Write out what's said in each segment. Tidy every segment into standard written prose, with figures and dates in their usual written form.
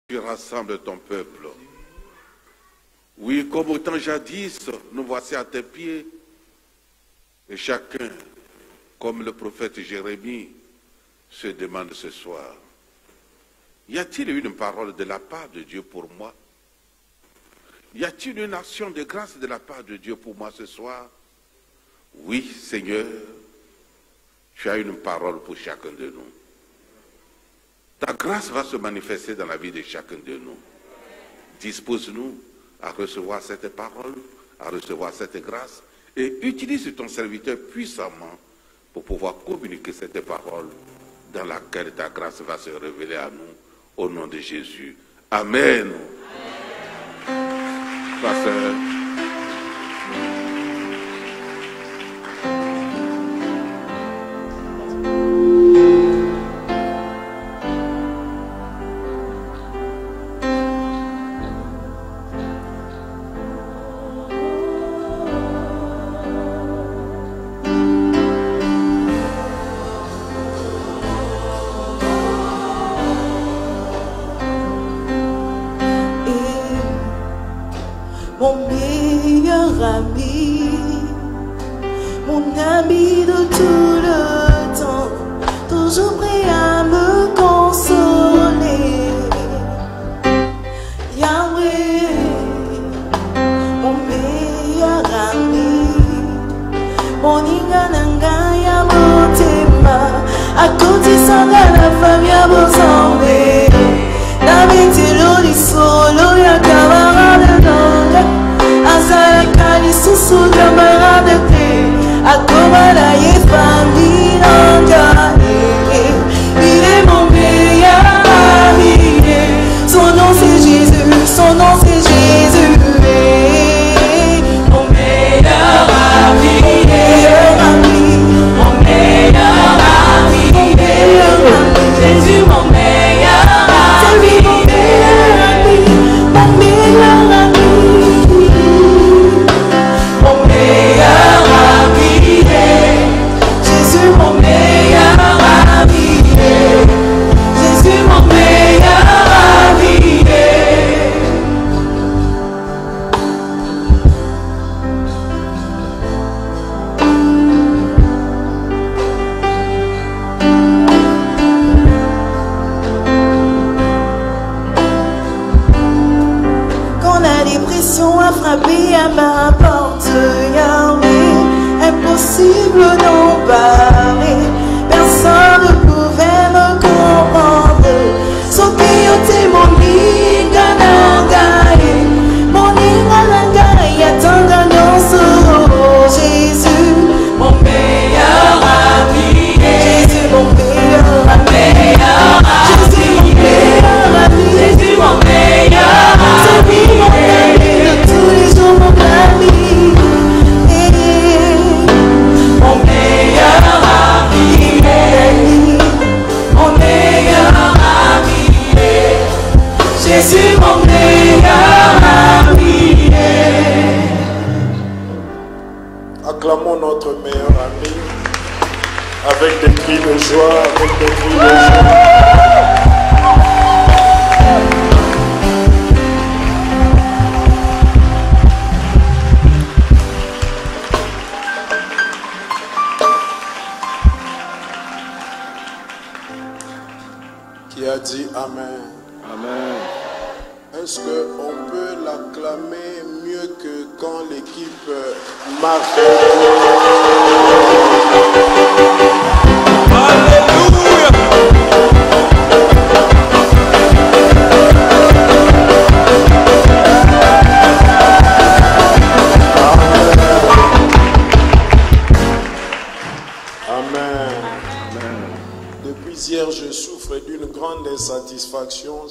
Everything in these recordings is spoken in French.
tu rassembles ton peuple. Oui, comme au temps jadis, nous voici à tes pieds. Et chacun, comme le prophète Jérémie, se demande ce soir, y a-t-il une parole de la part de Dieu pour moi? Y a-t-il une action de grâce de la part de Dieu pour moi ce soir? Oui, Seigneur, tu as une parole pour chacun de nous. Ta grâce va se manifester dans la vie de chacun de nous. Dispose-nous à recevoir cette parole, à recevoir cette grâce, et utilise ton serviteur puissamment pour pouvoir communiquer cette parole dans laquelle ta grâce va se révéler à nous, au nom de Jésus. Amen. Pasteur.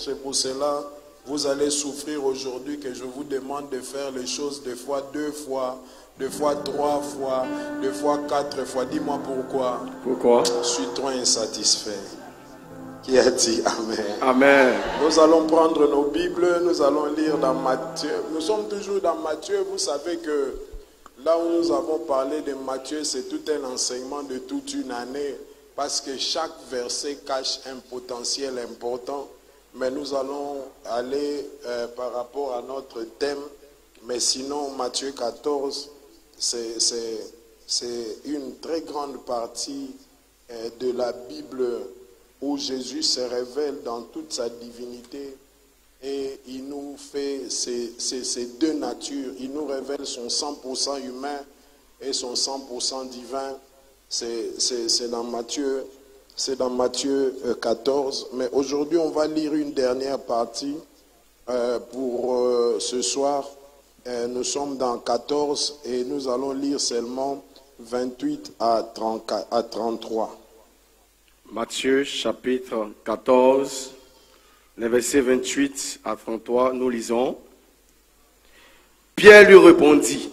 C'est pour cela vous allez souffrir aujourd'hui que je vous demande de faire les choses deux fois, trois fois, deux fois, quatre fois. Dis-moi pourquoi. Pourquoi? Je suis trop insatisfait. Qui a dit Amen? Amen. Nous allons prendre nos Bibles, nous allons lire dans Matthieu. Nous sommes toujours dans Matthieu. Vous savez que là où nous avons parlé de Matthieu, c'est tout un enseignement de toute une année. Parce que chaque verset cache un potentiel important. mais nous allons aller par rapport à notre thème. Mais sinon, Matthieu 14, c'est une très grande partie de la Bible où Jésus se révèle dans toute sa divinité et il nous fait ces deux natures. Il nous révèle son 100% humain et son 100% divin. C'est dans Matthieu 14. Mais aujourd'hui, on va lire une dernière partie pour ce soir. Nous sommes dans 14 et nous allons lire seulement 28 à 33. Matthieu chapitre 14, les versets 28 à 33, nous lisons. Pierre lui répondit,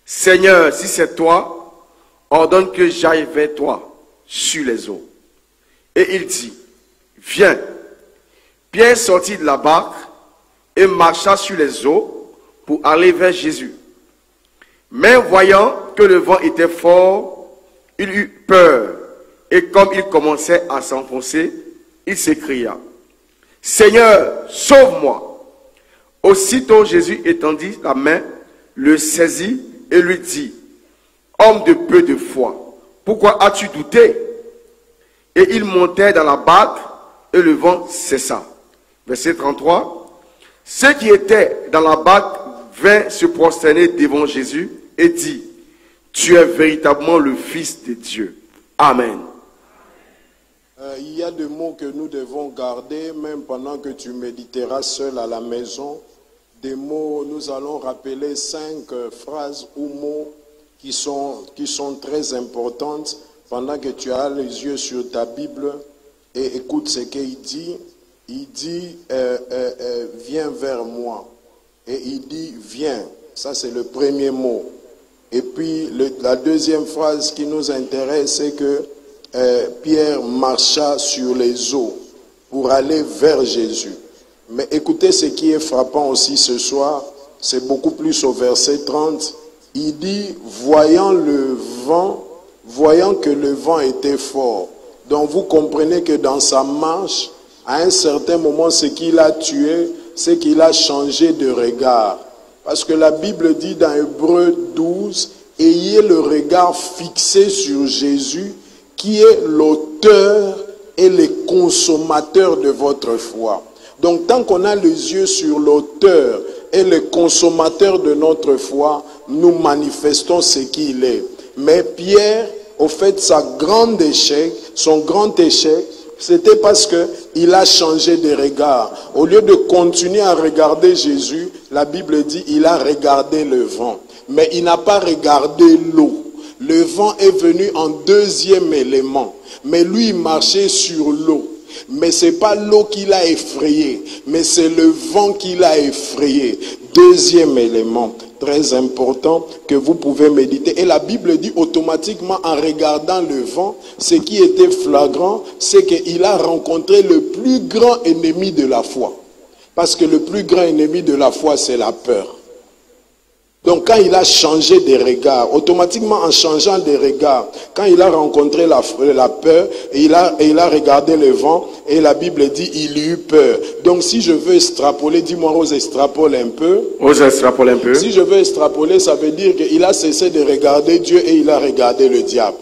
Seigneur, si c'est toi, ordonne que j'aille vers toi sur les eaux. Et il dit, viens. Pierre sortit de la barque et marcha sur les eaux pour aller vers Jésus. Mais voyant que le vent était fort, il eut peur. Et comme il commençait à s'enfoncer, il s'écria, Seigneur, sauve-moi. Aussitôt Jésus étendit la main, le saisit et lui dit, homme de peu de foi, pourquoi as-tu douté? Et il montait dans la barque et le vent cessa. Verset 33. Ceux qui étaient dans la barque vinrent se prosterner devant Jésus et dit, tu es véritablement le Fils de Dieu. Amen. Il y a des mots que nous devons garder, même pendant que tu méditeras seul à la maison. Des mots, nous allons rappeler 5 phrases ou mots qui sont très importantes pendant que tu as les yeux sur ta Bible et écoute ce qu'il dit. Il dit, viens vers moi. Et il dit, viens. Ça, c'est le premier mot. Et puis, la deuxième phrase qui nous intéresse, c'est que Pierre marcha sur les eaux pour aller vers Jésus. Mais écoutez ce qui est frappant aussi ce soir, c'est beaucoup plus au verset 30. Il dit, voyant que le vent était fort. Donc vous comprenez que dans sa marche, à un certain moment, ce qu'il a tué, c'est qu'il a changé de regard. Parce que la Bible dit dans Hébreux 12, ayez le regard fixé sur Jésus, qui est l'auteur et le consommateur de votre foi. Donc tant qu'on a les yeux sur l'auteur et le consommateur de notre foi, nous manifestons ce qu'il est. Mais Pierre, au fait, son grand échec, c'était parce qu'il a changé de regard. Au lieu de continuer à regarder Jésus, la Bible dit il a regardé le vent. Mais il n'a pas regardé l'eau. Le vent est venu en deuxième élément. Mais lui, il marchait sur l'eau. Mais ce n'est pas l'eau qui l'a effrayé, mais c'est le vent qui l'a effrayé. Deuxième élément, très important, que vous pouvez méditer. Et la Bible dit automatiquement, en regardant le vent, ce qui était flagrant, c'est qu'il a rencontré le plus grand ennemi de la foi. Parce que le plus grand ennemi de la foi, c'est la peur. Donc quand il a changé de regard, automatiquement en changeant de regard, quand il a rencontré la peur, et il a regardé le vent, et la Bible dit il eut peur. Donc si je veux extrapoler, dis-moi Rose, extrapole un peu. Rose, extrapole un peu. Si je veux extrapoler, ça veut dire qu'il a cessé de regarder Dieu et il a regardé le diable.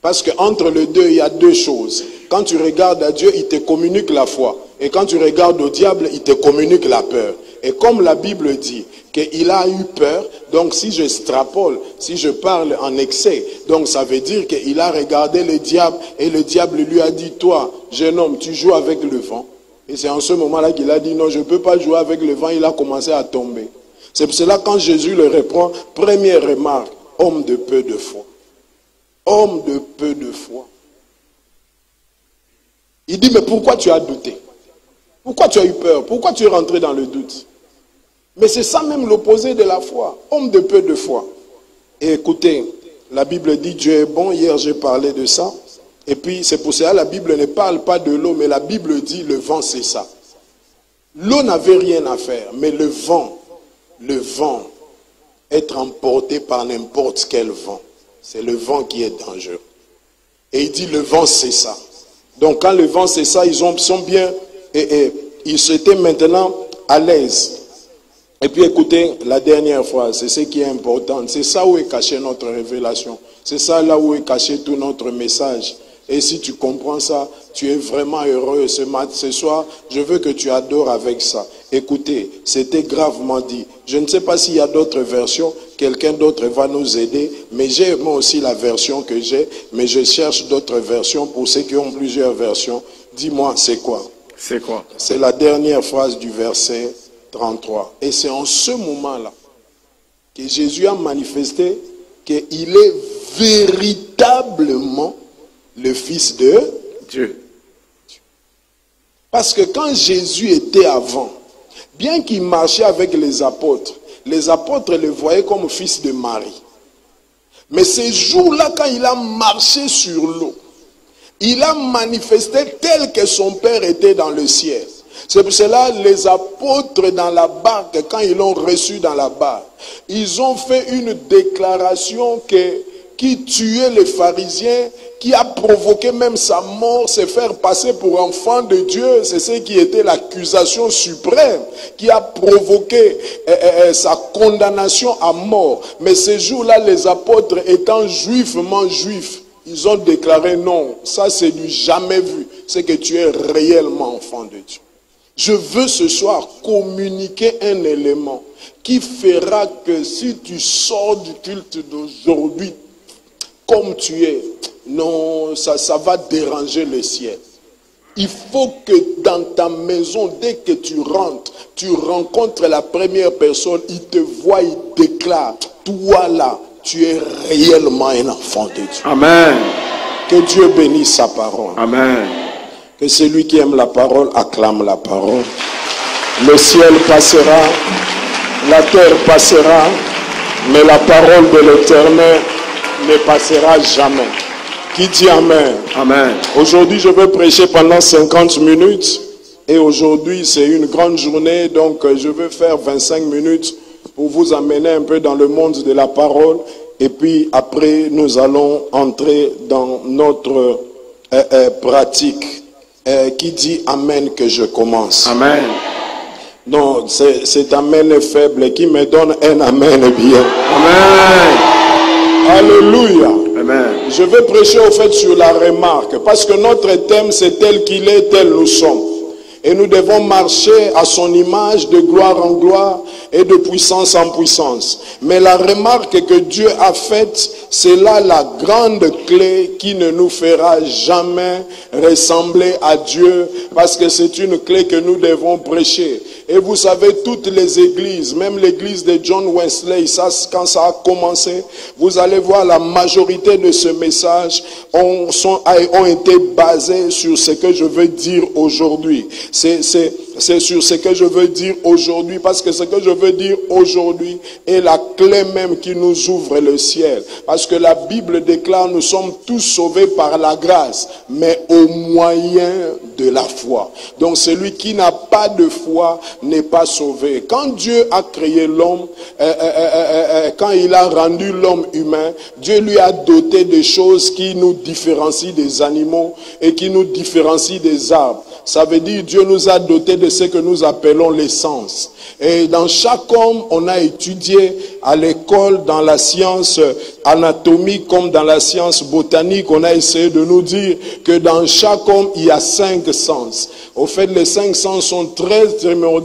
Parce qu'entre les deux, il y a deux choses. Quand tu regardes à Dieu, il te communique la foi. Et quand tu regardes au diable, il te communique la peur. Et comme la Bible dit qu'il a eu peur, donc si j'extrapole, si je parle en excès, donc ça veut dire qu'il a regardé le diable et le diable lui a dit, toi, jeune homme, tu joues avec le vent. Et c'est en ce moment-là qu'il a dit, non, je ne peux pas jouer avec le vent, il a commencé à tomber. C'est pour cela quand Jésus le reprend, première remarque, homme de peu de foi. Homme de peu de foi. Il dit, mais pourquoi tu as douté? Pourquoi tu as eu peur? Pourquoi tu es rentré dans le doute? Mais c'est ça même l'opposé de la foi. Homme de peu de foi. Et écoutez, la Bible dit Dieu est bon. Hier j'ai parlé de ça. Et puis c'est pour cela la Bible ne parle pas de l'eau, mais la Bible dit le vent c'est ça. L'eau n'avait rien à faire, mais le vent, être emporté par n'importe quel vent. C'est le vent qui est dangereux. Et il dit le vent c'est ça. Donc quand le vent c'est ça, ils sont bien et ils étaient maintenant à l'aise. Et puis écoutez, la dernière phrase, c'est ce qui est important. C'est ça où est cachée notre révélation. C'est ça là où est caché tout notre message. Et si tu comprends ça, tu es vraiment heureux. Ce soir, je veux que tu adores avec ça. Écoutez, c'était gravement dit. Je ne sais pas s'il y a d'autres versions. Quelqu'un d'autre va nous aider. Mais j'ai moi aussi la version que j'ai. Mais je cherche d'autres versions pour ceux qui ont plusieurs versions. Dis-moi, c'est quoi? C'est quoi? C'est la dernière phrase du verset 33. Et c'est en ce moment-là que Jésus a manifesté qu'il est véritablement le Fils de Dieu. Parce que quand Jésus était avant, bien qu'il marchait avec les apôtres le voyaient comme fils de Marie. Mais ces jours-là, quand il a marché sur l'eau, il a manifesté tel que son Père était dans le ciel. C'est pour cela les apôtres dans la barque, quand ils l'ont reçu dans la barque, ils ont fait une déclaration qui tuait les pharisiens, qui a provoqué même sa mort, se faire passer pour enfant de Dieu. C'est ce qui était l'accusation suprême, qui a provoqué sa condamnation à mort. Mais ces jours-là, les apôtres étant juifement juifs, ils ont déclaré non, ça c'est du jamais vu, c'est que tu es réellement enfant de Dieu. Je veux ce soir communiquer un élément qui fera que si tu sors du culte d'aujourd'hui comme tu es, non, ça va déranger le ciel. Il faut que dans ta maison, dès que tu rentres, tu rencontres la première personne, il te voit, il déclare, toi là, tu es réellement un enfant de Dieu. Amen. Que Dieu bénisse sa parole. Amen. Que celui qui aime la parole acclame la parole. Le ciel passera, la terre passera, mais la parole de l'Éternel ne passera jamais. Qui dit Amen? Amen. Aujourd'hui, je veux prêcher pendant 50 minutes. Et aujourd'hui, c'est une grande journée. Donc, je veux faire 25 minutes pour vous amener un peu dans le monde de la parole. Et puis, après, nous allons entrer dans notre pratique. Qui dit Amen que je commence? Amen. Non, c'est Amen faible qui me donne un Amen bien. Amen. Alléluia. Amen. Je vais prêcher au fait sur la remarque, parce que notre thème c'est tel qu'il est, tel nous sommes. Et nous devons marcher à son image de gloire en gloire et de puissance en puissance. Mais la remarque que Dieu a faite, c'est là la grande clé qui ne nous fera jamais ressembler à Dieu, parce que c'est une clé que nous devons prêcher. Et vous savez, toutes les églises, même l'église de John Wesley, ça, quand ça a commencé, vous allez voir la majorité de ce message ont été basés sur ce que je veux dire aujourd'hui. C'est sur ce que je veux dire aujourd'hui, parce que ce que je veux dire aujourd'hui est la clé même qui nous ouvre le ciel. Parce que la Bible déclare, nous sommes tous sauvés par la grâce, mais au moyen de la foi. Donc celui qui n'a pas de foi n'est pas sauvé. Quand Dieu a créé l'homme, quand il a rendu l'homme humain, Dieu lui a doté des choses qui nous différencient des animaux et qui nous différencient des arbres. Ça veut dire Dieu nous a dotés de ce que nous appelons les sens. Et dans chaque homme, on a étudié à l'école, dans la science anatomique comme dans la science botanique, on a essayé de nous dire que dans chaque homme, il y a 5 sens. Au fait, les 5 sens sont très primordiaux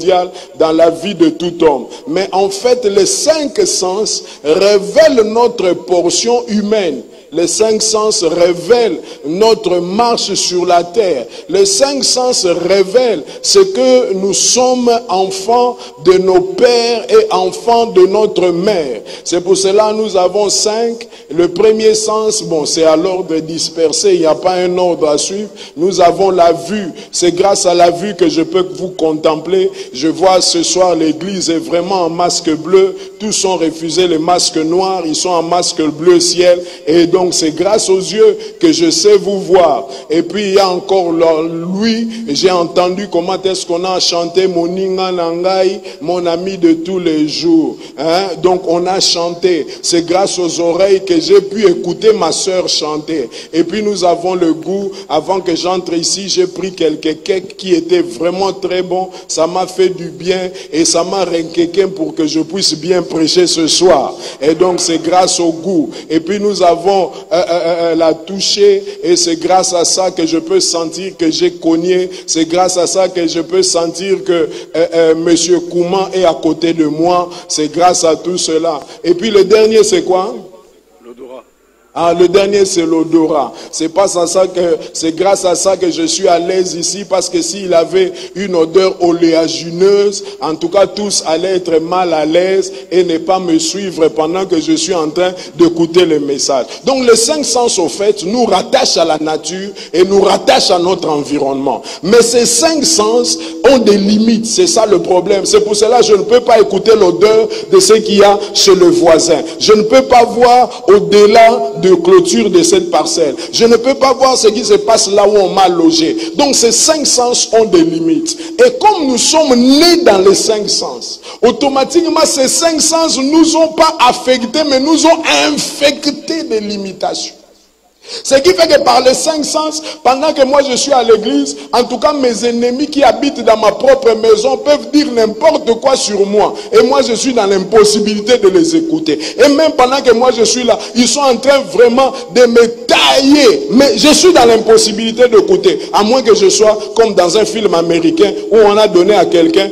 dans la vie de tout homme. Mais en fait, les 5 sens révèlent notre portion humaine. Les 5 sens révèlent notre marche sur la terre. Les 5 sens révèlent ce que nous sommes enfants de nos pères et enfants de notre mère. C'est pour cela que nous avons 5. Le premier sens, bon, c'est à l'ordre dispersé, il n'y a pas un ordre à suivre. Nous avons la vue. C'est grâce à la vue que je peux vous contempler. Je vois ce soir l'église est vraiment en masque bleu. Tous ont refusé les masques noirs, ils sont en masque bleu ciel. Et donc Donc c'est grâce aux yeux que je sais vous voir. Et puis il y a encore lui, j'ai entendu comment est-ce qu'on a chanté Moninga Nangai, mon ami de tous les jours. Hein? Donc on a chanté. C'est grâce aux oreilles que j'ai pu écouter ma soeur chanter. Et puis nous avons le goût, avant que j'entre ici, j'ai pris quelques cakes qui étaient vraiment très bons. Ça m'a fait du bien et ça m'a renquéqué pour que je puisse bien prêcher ce soir. Et donc c'est grâce au goût. Et puis nous avons la toucher et c'est grâce à ça que je peux sentir que j'ai cogné. C'est grâce à ça que je peux sentir que Monsieur Kouman est à côté de moi. C'est grâce à tout cela. Et puis le dernier c'est quoi? L'odorat. Ah, le dernier c'est l'odorat. C'est grâce à ça que je suis à l'aise ici, parce que s'il avait une odeur oléagineuse, en tout cas tous allaient être mal à l'aise et ne pas me suivre pendant que je suis en train d'écouter le message. Donc les 5 sens au fait nous rattachent à la nature et nous rattachent à notre environnement. Mais ces 5 sens ont des limites, c'est ça le problème. C'est pour cela que je ne peux pas écouter l'odeur de ce qu'il y a chez le voisin. Je ne peux pas voir au-delà de clôture de cette parcelle. Je ne peux pas voir ce qui se passe là où on m'a logé. Donc ces 5 sens ont des limites. Et comme nous sommes nés dans les 5 sens, automatiquement ces 5 sens ne nous ont pas affectés, mais nous ont infectés de limitations. Ce qui fait que par les 5 sens, pendant que moi je suis à l'église, en tout cas mes ennemis qui habitent dans ma propre maison peuvent dire n'importe quoi sur moi. Et moi je suis dans l'impossibilité de les écouter. Et même pendant que moi je suis là, ils sont en train vraiment de me tailler. Mais je suis dans l'impossibilité d'écouter. À moins que je sois comme dans un film américain où on a donné à quelqu'un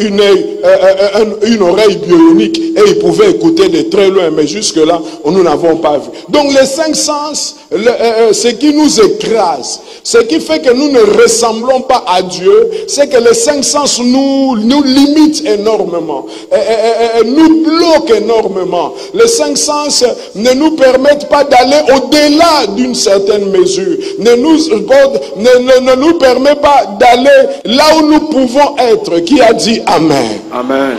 une oreille bionique. Et il pouvait écouter de très loin. Mais jusque là, nous n'avons pas vu. Donc les 5 sens... ce qui nous écrase, ce qui fait que nous ne ressemblons pas à Dieu, c'est que les 5 sens nous limitent énormément, nous bloquent énormément. Les 5 sens ne nous permettent pas d'aller au-delà d'une certaine mesure, ne nous permet pas d'aller là où nous pouvons être. Qui a dit Amen? Amen.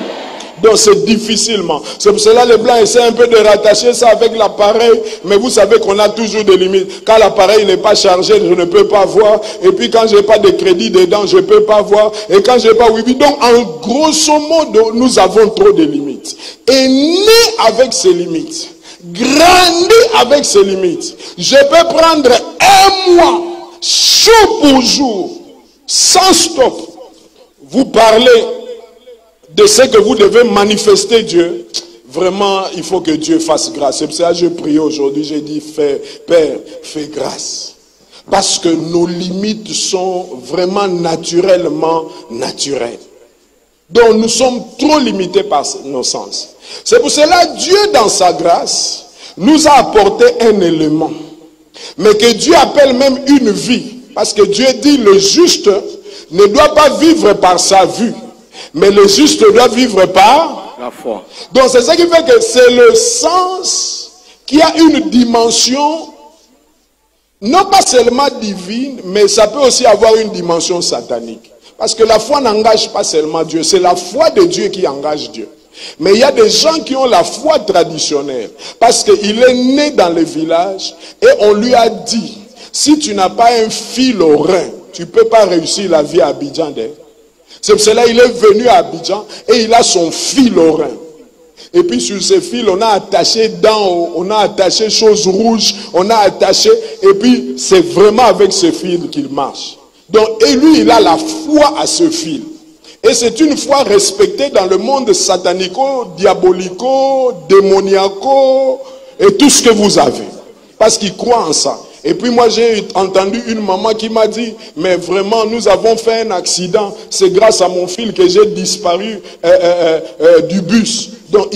Donc c'est difficilement. C'est pour cela les blancs essaient un peu de rattacher ça avec l'appareil. Mais vous savez qu'on a toujours des limites. Quand l'appareil n'est pas chargé, je ne peux pas voir. Et puis quand je n'ai pas de crédit dedans, je ne peux pas voir. Et quand je n'ai pas Wi-Fi. Donc en grosso modo, nous avons trop de limites. Et né avec ces limites, grandi avec ces limites, je peux prendre un mois, jour pour jour, sans stop, vous parler de ce que vous devez manifester Dieu. Vraiment, il faut que Dieu fasse grâce. C'est pour ça que je prie aujourd'hui, j'ai dit, Père, fais grâce. Parce que nos limites sont vraiment naturellement naturelles. Donc nous sommes trop limités par nos sens. C'est pour cela que Dieu, dans sa grâce, nous a apporté un élément. Mais que Dieu appelle même une vie. Parce que Dieu dit, le juste ne doit pas vivre par sa vue. Mais le juste doit vivre par la foi. Donc c'est ça qui fait que c'est le sens qui a une dimension non pas seulement divine, mais ça peut aussi avoir une dimension satanique. Parce que la foi n'engage pas seulement Dieu, c'est la foi de Dieu qui engage Dieu. Mais il y a des gens qui ont la foi traditionnelle, parce qu'il est né dans le village et on lui a dit, si tu n'as pas un fil au rein, tu ne peux pas réussir la vie à Abidjan. C'est pour cela qu'il est venu à Abidjan et il a son fil au rein. Et puis sur ce fil, on a attaché dents, on a attaché choses rouges, on a attaché, et puis c'est vraiment avec ce fil qu'il marche. Donc, et lui, il a la foi à ce fil. Et c'est une foi respectée dans le monde satanico, diabolico, démoniaco, et tout ce que vous avez. Parce qu'il croit en ça. Et puis moi j'ai entendu une maman qui m'a dit, mais vraiment nous avons fait un accident, c'est grâce à mon fil que j'ai disparu du bus. Donc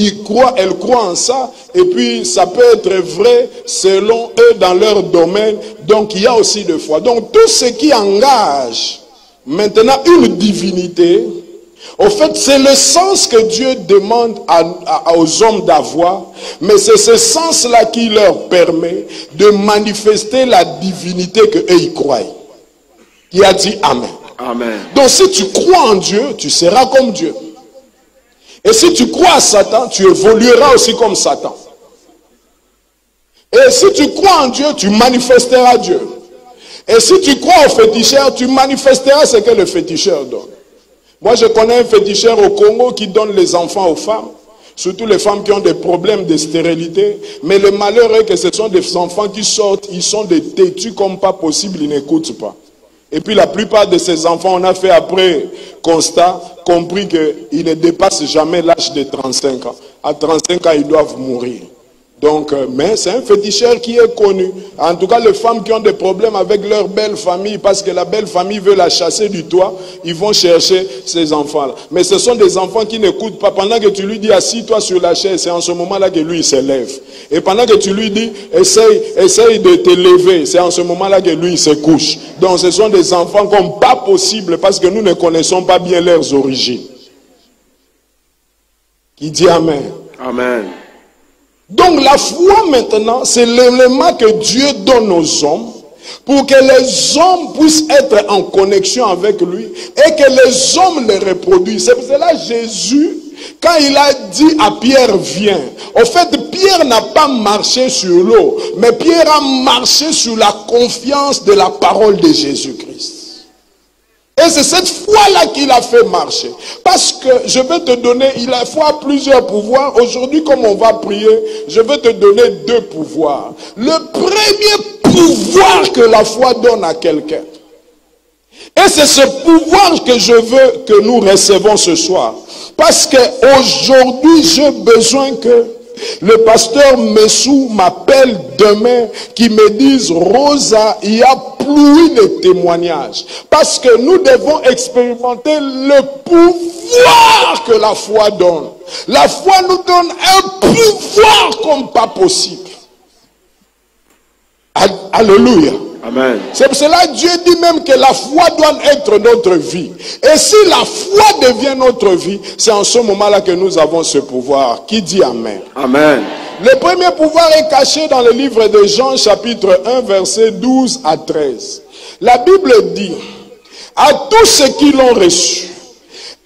elle croit en ça, et puis ça peut être vrai selon eux dans leur domaine, donc il y a aussi de foi. Donc tout ce qui engage maintenant une divinité, au fait, c'est le sens que Dieu demande aux hommes d'avoir, mais c'est ce sens-là qui leur permet de manifester la divinité qu'eux y croient. Qui a dit Amen. Amen. Donc si tu crois en Dieu, tu seras comme Dieu. Et si tu crois à Satan, tu évolueras aussi comme Satan. Et si tu crois en Dieu, tu manifesteras Dieu. Et si tu crois au féticheur, tu manifesteras ce que le féticheur donne. Moi, je connais un féticheur au Congo qui donne les enfants aux femmes. Surtout les femmes qui ont des problèmes de stérilité. Mais le malheur est que ce sont des enfants qui sortent, ils sont des têtus comme pas possible, ils n'écoutent pas. Et puis la plupart de ces enfants, on a fait après constat, compris qu'ils ne dépassent jamais l'âge de 35 ans. À 35 ans, ils doivent mourir. Donc, mais c'est un féticheur qui est connu. En tout cas, les femmes qui ont des problèmes avec leur belle famille, parce que la belle famille veut la chasser du toit, ils vont chercher ces enfants-là. Mais ce sont des enfants qui n'écoutent pas. Pendant que tu lui dis, assis-toi sur la chaise, c'est en ce moment-là que lui, il se lève. Et pendant que tu lui dis, essaye de te lever, c'est en ce moment-là que lui, il se couche. Donc, ce sont des enfants comme pas possible, parce que nous ne connaissons pas bien leurs origines. Qui dit Amen. Amen. Donc la foi maintenant, c'est l'élément que Dieu donne aux hommes pour que les hommes puissent être en connexion avec lui et que les hommes le reproduisent. C'est pour cela Jésus, quand il a dit à Pierre, viens, au fait Pierre n'a pas marché sur l'eau, mais Pierre a marché sur la confiance de la parole de Jésus-Christ. Et c'est cette foi-là qu'il a fait marcher. Parce que je vais te donner, il a foi plusieurs pouvoirs. Aujourd'hui, comme on va prier, je vais te donner 2 pouvoirs. Le premier pouvoir que la foi donne à quelqu'un. Et c'est ce pouvoir que je veux que nous recevons ce soir. Parce qu'aujourd'hui, j'ai besoin que le pasteur Messou m'appelle demain, qui me dise, Rosa, il y a pluie de témoignages. Parce que nous devons expérimenter le pouvoir que la foi donne. La foi nous donne un pouvoir comme pas possible. Alléluia. Amen. C'est pour cela que Dieu dit même que la foi doit être notre vie. Et si la foi devient notre vie, c'est en ce moment-là que nous avons ce pouvoir. Qui dit Amen? Amen. Le premier pouvoir est caché dans le livre de Jean, chapitre 1, versets 12 à 13. La Bible dit, à tous ceux qui l'ont reçu,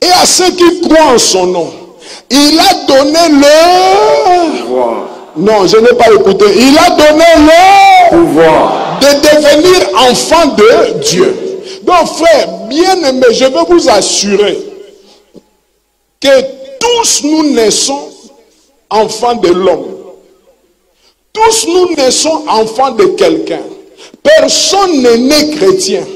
et à ceux qui croient en son nom, il a donné le pouvoir. Non, je n'ai pas écouté. Il a donné le pouvoir de devenir enfant de Dieu. Donc frère, bien aimé, je veux vous assurer que tous nous naissons enfants de l'homme. Tous nous naissons enfants de quelqu'un. Personne n'est né chrétien.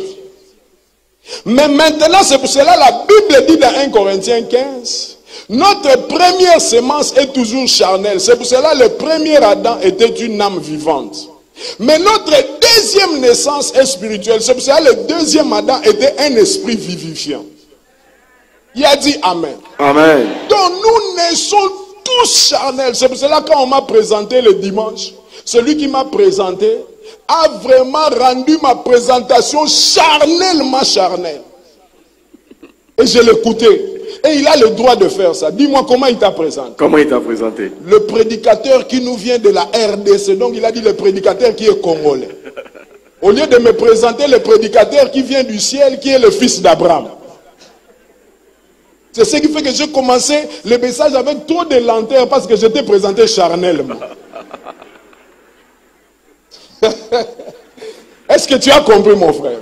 Mais maintenant, c'est pour cela la Bible dit dans 1 Corinthiens 15, notre première semence est toujours charnelle. C'est pour cela le premier Adam était une âme vivante. Mais notre deuxième naissance est spirituelle. C'est pour cela le deuxième Adam était un esprit vivifiant. Il a dit Amen. Amen. Donc nous naissons tous charnels. C'est pour cela quand on m'a présenté le dimanche, celui qui m'a présenté a vraiment rendu ma présentation charnellement charnelle. Et je l'écoutais. Et il a le droit de faire ça. Dis-moi comment il t'a présenté. Comment il t'a présenté? Le prédicateur qui nous vient de la RDC. Donc il a dit le prédicateur qui est congolais. Au lieu de me présenter le prédicateur qui vient du ciel, qui est le fils d'Abraham. C'est ce qui fait que j'ai commencé le message avec trop de lenteur parce que j'étais présenté charnellement. Est-ce que tu as compris, mon frère?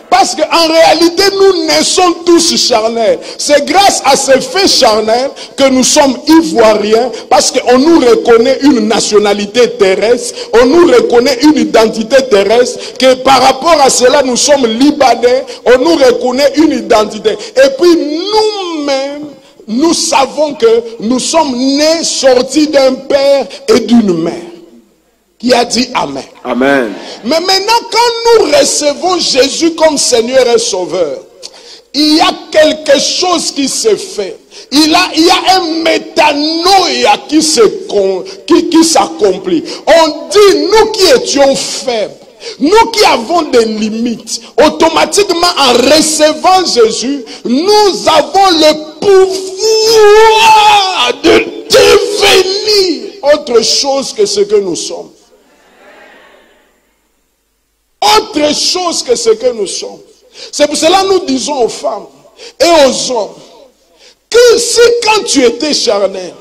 Parce qu'en réalité, nous naissons tous charnels. C'est grâce à ce fait charnel que nous sommes ivoiriens, parce qu'on nous reconnaît une nationalité terrestre, on nous reconnaît une identité terrestre, que par rapport à cela, nous sommes libanais, on nous reconnaît une identité. Et puis nous-mêmes, nous savons que nous sommes nés, sortis d'un père et d'une mère. Qui a dit Amen. Amen. Mais maintenant, quand nous recevons Jésus comme Seigneur et Sauveur, il y a quelque chose qui se fait. Il y a un métanoïa qui s'accomplit. On dit, nous qui étions faibles, nous qui avons des limites, automatiquement en recevant Jésus, nous avons le pouvoir de devenir autre chose que ce que nous sommes. Autre chose que ce que nous sommes. C'est pour cela que nous disons aux femmes et aux hommes que si quand tu étais charnel,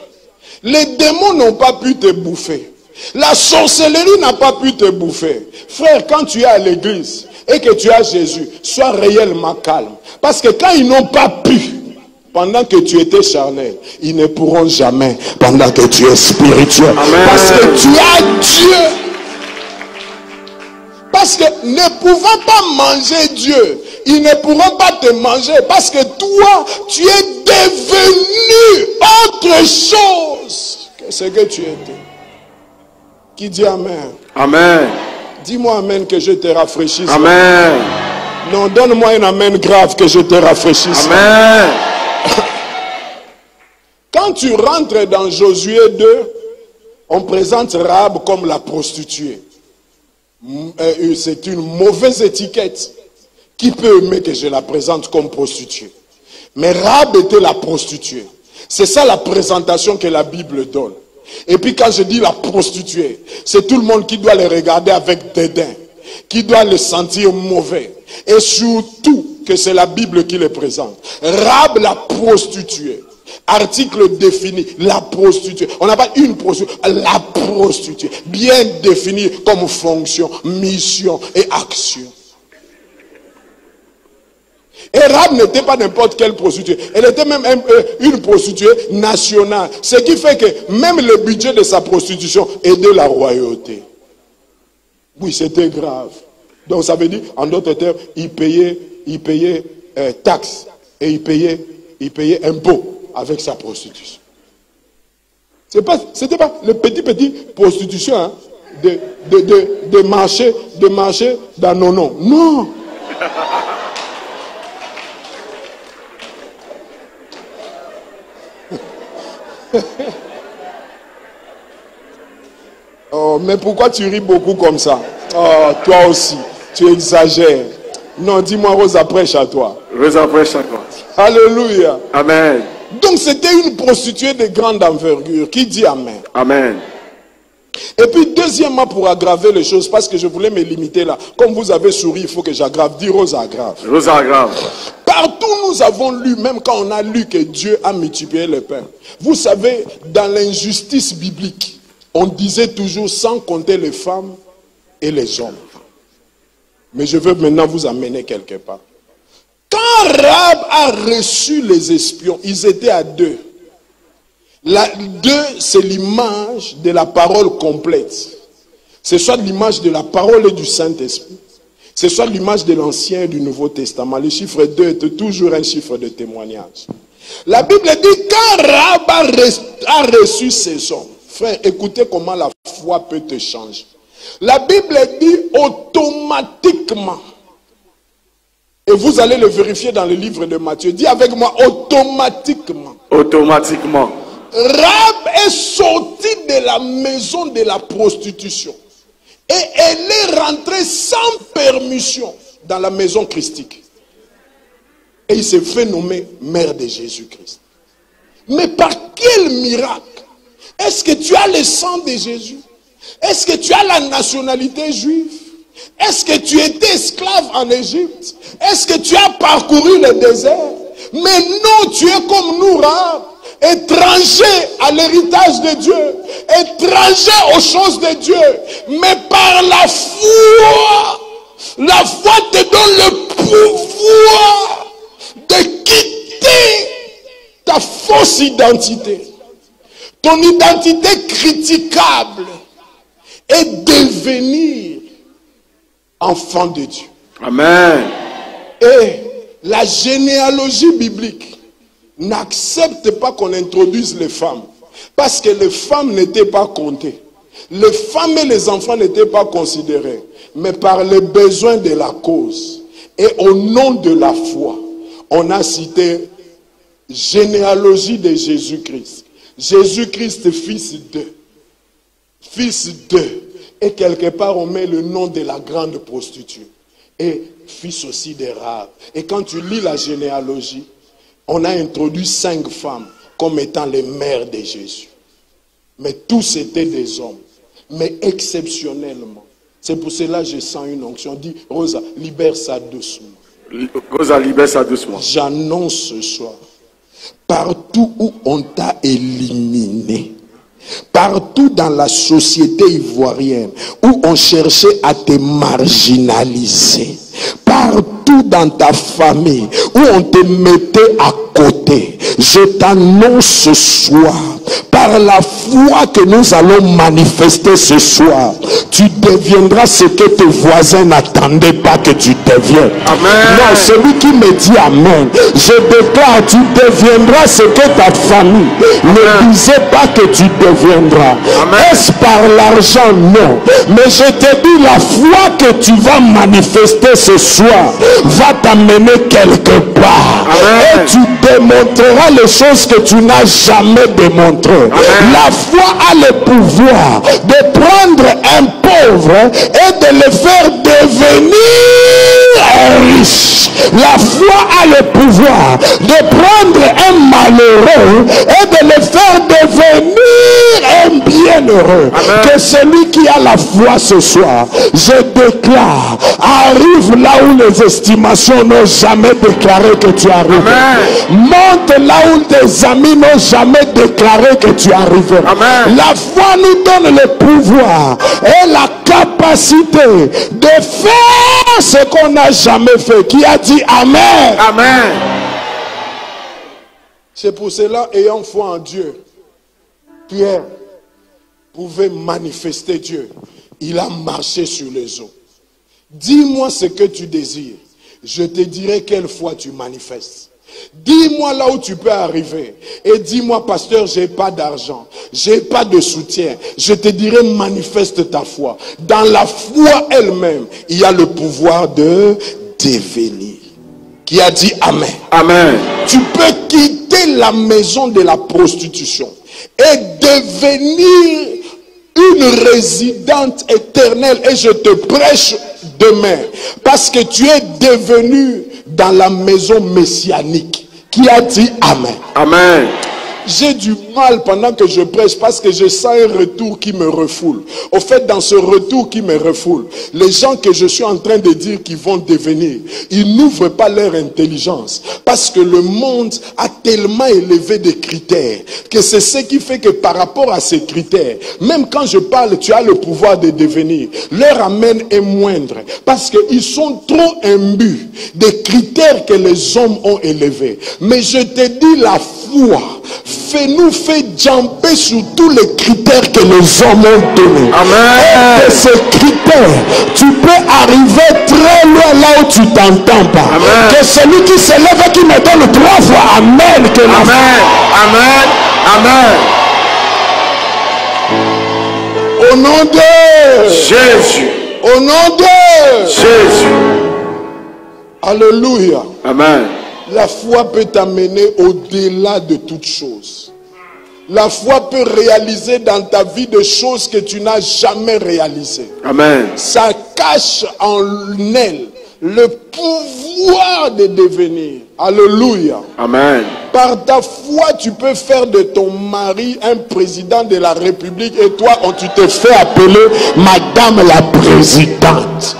les démons n'ont pas pu te bouffer. La sorcellerie n'a pas pu te bouffer. Frère, quand tu es à l'église et que tu as Jésus, sois réellement calme. Parce que quand ils n'ont pas pu, pendant que tu étais charnel, ils ne pourront jamais pendant que tu es spirituel. Amen. Parce que tu as Dieu. Parce que ne pouvant pas manger Dieu, ils ne pourront pas te manger. Parce que toi, tu es devenu autre chose que ce que tu étais. Qui dit Amen? Amen. Dis-moi Amen que je te rafraîchisse. Amen. Non, donne-moi un Amen grave que je te rafraîchisse. Amen. Quand tu rentres dans Josué 2, on présente Rahab comme la prostituée. C'est une mauvaise étiquette. Qui peut aimer que je la présente comme prostituée? Mais Rahab était la prostituée. C'est ça la présentation que la Bible donne. Et puis quand je dis la prostituée, c'est tout le monde qui doit les regarder avec dédain, qui doit les sentir mauvais. Et surtout que c'est la Bible qui les présente. Rahab la prostituée. Article défini, la prostituée. On n'a pas une prostituée, la prostituée. Bien définie comme fonction, mission et action. Et Rahab n'était pas n'importe quelle prostituée. Elle était même une prostituée nationale. Ce qui fait que même le budget de sa prostitution aidait la royauté. Oui, c'était grave. Donc ça veut dire, en d'autres termes, il payait taxes et il payait impôts avec sa prostitution. C'était pas le petit prostitution hein, de marcher dans nos noms. Non. Oh, mais pourquoi tu ris beaucoup comme ça? Oh, toi aussi, tu exagères. Non, dis-moi, Rosa prêche à toi. Rosa prêche à toi. Alléluia. Amen. Donc c'était une prostituée de grande envergure. Qui dit Amen? Amen. Et puis deuxièmement, pour aggraver les choses, parce que je voulais me limiter là. Comme vous avez souri, il faut que j'aggrave. Dis Rosa aggrave. Rosa aggrave. Partout nous avons lu, même quand on a lu que Dieu a multiplié le pain. Vous savez, dans l'injustice biblique, on disait toujours sans compter les femmes et les hommes. Mais je veux maintenant vous amener quelque part. Quand Rahab a reçu les espions, ils étaient à deux. Deux, c'est l'image de la parole complète. C'est soit l'image de la parole et du Saint-Esprit. C'est soit l'image de l'Ancien et du Nouveau Testament. Le chiffre 2 est toujours un chiffre de témoignage. La Bible dit, quand Rahab a reçu ces hommes, frère, écoutez comment la foi peut te changer. La Bible dit automatiquement, et vous allez le vérifier dans le livre de Matthieu, dis avec moi, automatiquement. Automatiquement. Rahab est sortie de la maison de la prostitution. Et elle est rentrée sans permission dans la maison christique. Et il s'est fait nommer mère de Jésus-Christ. Mais par quel miracle? Est-ce que tu as le sang de Jésus? Est-ce que tu as la nationalité juive? Est-ce que tu étais esclave en Égypte? Est-ce que tu as parcouru le désert? Mais non, tu es comme nous, Rahab, étranger à l'héritage de Dieu, étranger aux choses de Dieu. Mais par la foi te donne le pouvoir de quitter ta fausse identité, ton identité critiquable, et devenir enfant de Dieu. Amen. Et la généalogie biblique n'accepte pas qu'on introduise les femmes, parce que les femmes n'étaient pas comptées. Les femmes et les enfants n'étaient pas considérés, mais par les besoins de la cause et au nom de la foi, on a cité généalogie de Jésus-Christ. Jésus-Christ, fils de, et quelque part on met le nom de la grande prostituée, et fils aussi de Rahab. Et quand tu lis la généalogie, on a introduit 5 femmes comme étant les mères de Jésus. Mais tous étaient des hommes, mais exceptionnellement. C'est pour cela que je sens une onction. Dis, Rosa, libère ça doucement. Rosa, libère ça doucement. J'annonce ce soir, partout où on t'a éliminé, Partout dans la société ivoirienne où on cherchait à te marginaliser, partout dans ta famille où on te mettait à côté, je t'annonce ce soir, par la foi que nous allons manifester ce soir, tu deviendras ce que tes voisins n'attendaient pas que tu deviennes. Amen. Non, celui qui me dit Amen, je déclare, tu deviendras ce que ta famille ne disait pas que tu deviendras. Est-ce par l'argent? Non. Mais je te dis, la foi que tu vas manifester ce soir va t'amener quelque part. Amen. Et tu démontreras les choses que tu n'as jamais démontrées. La foi a le pouvoir de prendre un pauvre et de le faire devenir riche. La foi a le pouvoir de prendre un malheureux et de le faire devenir un bienheureux. Que celui qui a la foi ce soir, je déclare, arrive là où les estimations n'ont jamais déclaré que tu arrives. Monte là où tes amis n'ont jamais déclaré que tu arrives. La foi nous donne le pouvoir et la capacité de faire ce qu'on n'a jamais fait. Qui a dit Amen? Amen. C'est pour cela, ayant foi en Dieu, Pierre pouvait manifester Dieu. Il a marché sur les eaux. Dis-moi ce que tu désires. Je te dirai quelle foi tu manifestes. Dis-moi là où tu peux arriver. Et dis-moi, pasteur, j'ai pas d'argent, j'ai pas de soutien. Je te dirai, manifeste ta foi. Dans la foi elle-même, il y a le pouvoir de devenir. Qui a dit Amen? Amen. Tu peux quitter la maison de la prostitution et devenir une résidente éternelle. Et je te prêche demain, parce que tu es devenu dans la maison messianique. Qui a dit Amen? Amen. J'ai du mal pendant que je prêche parce que je sens un retour qui me refoule. Au fait, dans ce retour qui me refoule, les gens que je suis en train de dire qu'ils vont devenir, ils n'ouvrent pas leur intelligence. Parce que le monde a tellement élevé des critères que c'est ce qui fait que par rapport à ces critères, même quand je parle, tu as le pouvoir de devenir, leur amène est moindre. Parce qu'ils sont trop imbus des critères que les hommes ont élevés. Mais je te dis, la foi fais-nous fait jumper sur tous les critères que les hommes ont donnés. Amen. Et de ces critères, tu peux arriver très loin là où tu t'entends pas. Amen. Que celui qui se lève et qui me donne 3 fois Amen. Que Amen. Amen. Amen. Au nom de Jésus. Au nom de Jésus. Alléluia. Amen. La foi peut t'amener au-delà de toutes choses. La foi peut réaliser dans ta vie des choses que tu n'as jamais réalisées. Amen. Ça cache en elle le pouvoir de devenir. Alléluia. Amen. Par ta foi, tu peux faire de ton mari un président de la République et toi, tu te fais appeler Madame la Présidente.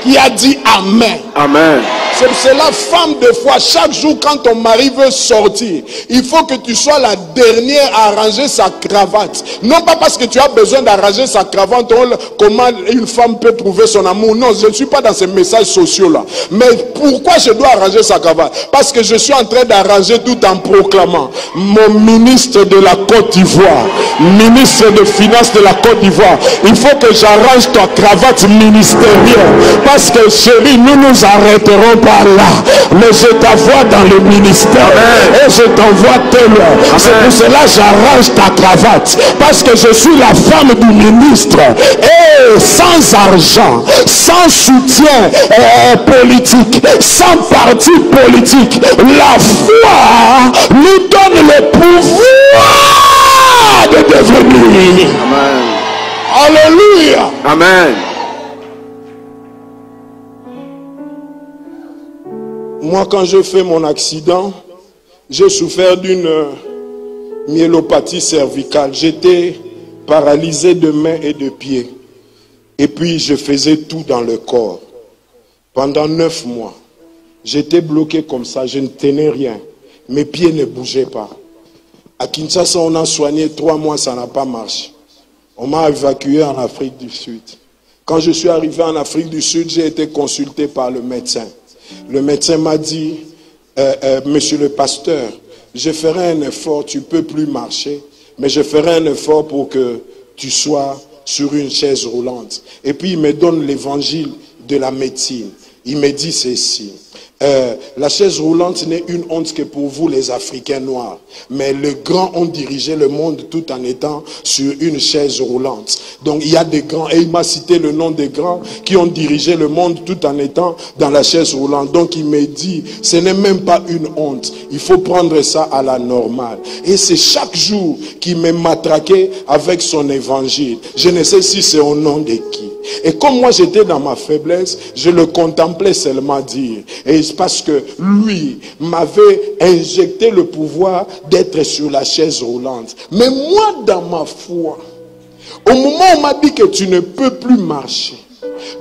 Qui a dit Amen. Amen. C'est la femme de foi. Chaque jour quand ton mari veut sortir, il faut que tu sois la dernière à arranger sa cravate. Non pas parce que tu as besoin d'arranger sa cravate, comment une femme peut prouver son amour. Non, je ne suis pas dans ces messages sociaux là. Mais pourquoi je dois arranger sa cravate? Parce que je suis en train d'arranger tout en proclamant: mon ministre de la Côte d'Ivoire, ministre des Finances de la Côte d'Ivoire, il faut que j'arrange ta cravate ministérielle. Parce que chérie, nous nous arrêterons pas là. Mais je t'envoie dans le ministère. Amen. Et je t'envoie tel. C'est pour cela que j'arrange ta cravate. Parce que je suis la femme du ministre. Et sans argent, sans soutien politique, sans parti politique, la foi nous donne le pouvoir de devenir. Amen. Alléluia. Amen. Moi, quand je fais mon accident, j'ai souffert d'une myélopathie cervicale. J'étais paralysé de mains et de pieds. Et puis, je faisais tout dans le corps. Pendant 9 mois, j'étais bloqué comme ça. Je ne tenais rien. Mes pieds ne bougeaient pas. À Kinshasa, on a soigné 3 mois, ça n'a pas marché. On m'a évacué en Afrique du Sud. Quand je suis arrivé en Afrique du Sud, j'ai été consulté par le médecin. Le médecin m'a dit, monsieur le pasteur, je ferai un effort, tu ne peux plus marcher, mais je ferai un effort pour que tu sois sur une chaise roulante. Et puis il me donne l'évangile de la médecine. Il me dit ceci. La chaise roulante n'est une honte que pour vous les Africains noirs. Mais les grands ont dirigé le monde tout en étant sur une chaise roulante. Donc il y a des grands, et il m'a cité le nom des grands qui ont dirigé le monde tout en étant dans la chaise roulante. Donc il me dit, ce n'est même pas une honte. Il faut prendre ça à la normale. Et c'est chaque jour qu'il me matraquait avec son évangile. Je ne sais si c'est au nom de qui. Et comme moi j'étais dans ma faiblesse, je le contemplais seulement dire. Et parce que lui m'avait injecté le pouvoir d'être sur la chaise roulante. Mais moi dans ma foi, au moment où on m'a dit que tu ne peux plus marcher,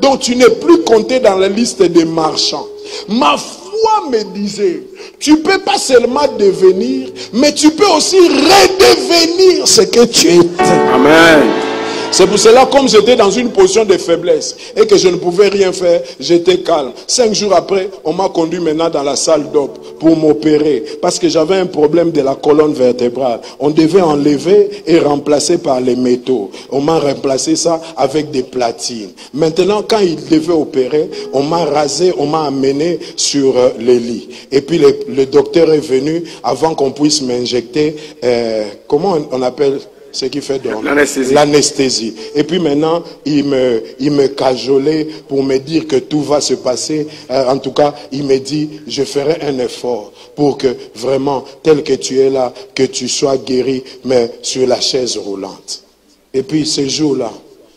donc tu n'es plus compté dans la liste des marchands, ma foi me disait, tu ne peux pas seulement devenir, mais tu peux aussi redevenir ce que tu étais. Amen. C'est pour cela, comme j'étais dans une position de faiblesse et que je ne pouvais rien faire, j'étais calme. 5 jours après, on m'a conduit maintenant dans la salle d'op pour m'opérer parce que j'avais un problème de la colonne vertébrale. On devait enlever et remplacer par les métaux. On m'a remplacé ça avec des platines. Maintenant, quand il devait opérer, on m'a rasé, on m'a amené sur le lit. Et puis le docteur est venu avant qu'on puisse m'injecter, comment on appelle ce qui fait l'anesthésie. Et puis maintenant, il me cajolait pour me dire que tout va se passer. En tout cas, il me dit, je ferai un effort pour que vraiment, tel que tu es là, que tu sois guéri, mais sur la chaise roulante. Et puis ce jour-là,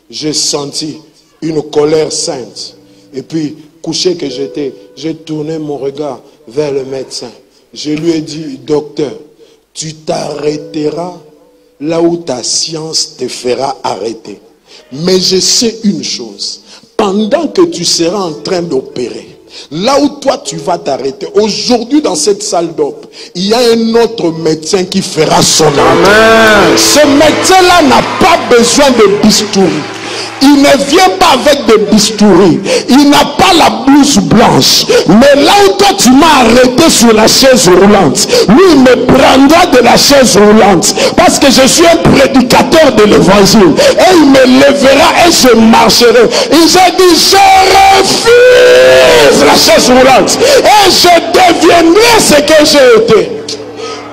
j'ai senti une colère sainte. Et puis, couché que j'étais, j'ai tourné mon regard vers le médecin. Je lui ai dit, docteur, tu t'arrêteras là où ta science te fera arrêter. Mais je sais une chose. Pendant que tu seras en train d'opérer, là où toi tu vas t'arrêter, aujourd'hui dans cette salle d'op, il y a un autre médecin qui fera son entrée. Ce médecin-là n'a pas besoin de bistouri. Il ne vient pas avec des bistouris. Il n'a pas la blouse blanche. Mais là où toi tu m'as arrêté sur la chaise roulante, lui il me prendra de la chaise roulante. Parce que je suis un prédicateur de l'évangile. Et il me lèvera et je marcherai. Et j'ai dit, je refuse la chaise roulante. Et je deviendrai ce que j'ai été.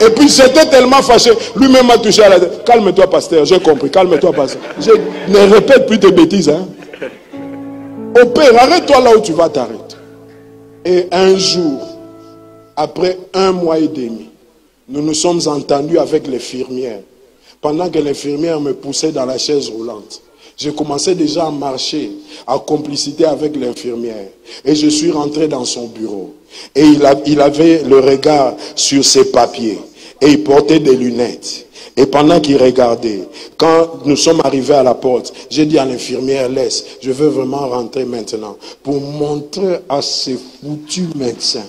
Et puis j'étais tellement fâché. Lui-même m'a touché à la tête. Calme-toi, pasteur, j'ai compris. Calme-toi, pasteur. Je ne répète plus tes bêtises. Hein. Opère, arrête-toi là où tu vas t'arrêter. Et un jour, après 1 mois et demi, nous nous sommes entendus avec l'infirmière. Pendant que l'infirmière me poussait dans la chaise roulante, j'ai commencé déjà à marcher en complicité avec l'infirmière. Et je suis rentré dans son bureau. Et il avait le regard sur ses papiers. Et il portait des lunettes. Et pendant qu'il regardait, quand nous sommes arrivés à la porte, j'ai dit à l'infirmière, laisse, je veux vraiment rentrer maintenant. Pour montrer à ces foutus médecins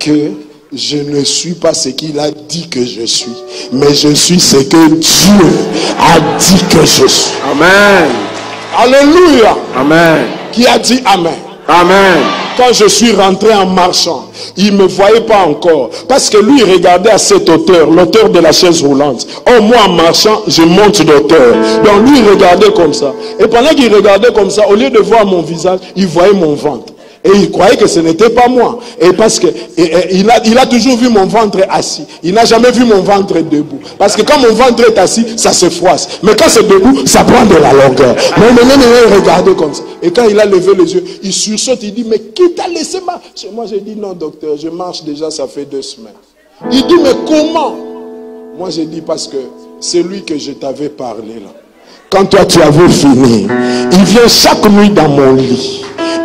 que je ne suis pas ce qu'il a dit que je suis, mais je suis ce que Dieu a dit que je suis. Amen. Alléluia. Amen. Qui a dit Amen? Amen. Quand je suis rentré en marchant, il ne me voyait pas encore. Parce que lui, il regardait à cette hauteur, l'auteur de la chaise roulante. Oh, moi, en marchant, je monte d'auteur. Donc lui, il regardait comme ça. Et pendant qu'il regardait comme ça, au lieu de voir mon visage, il voyait mon ventre. Et il croyait que ce n'était pas moi. Et parce que il a toujours vu mon ventre assis. Il n'a jamais vu mon ventre debout. Parce que quand mon ventre est assis, ça se froisse. Mais quand c'est debout, ça prend de la longueur. Mais il regardait comme ça. Et quand il a levé les yeux, il sursaute, il dit, mais qui t'a laissé marcher? Moi j'ai dit, non docteur, je marche déjà, ça fait 2 semaines. Il dit, mais comment? Moi j'ai dit, parce que c'est lui que je t'avais parlé là. Quand toi tu avais fini, il vient chaque nuit dans mon lit.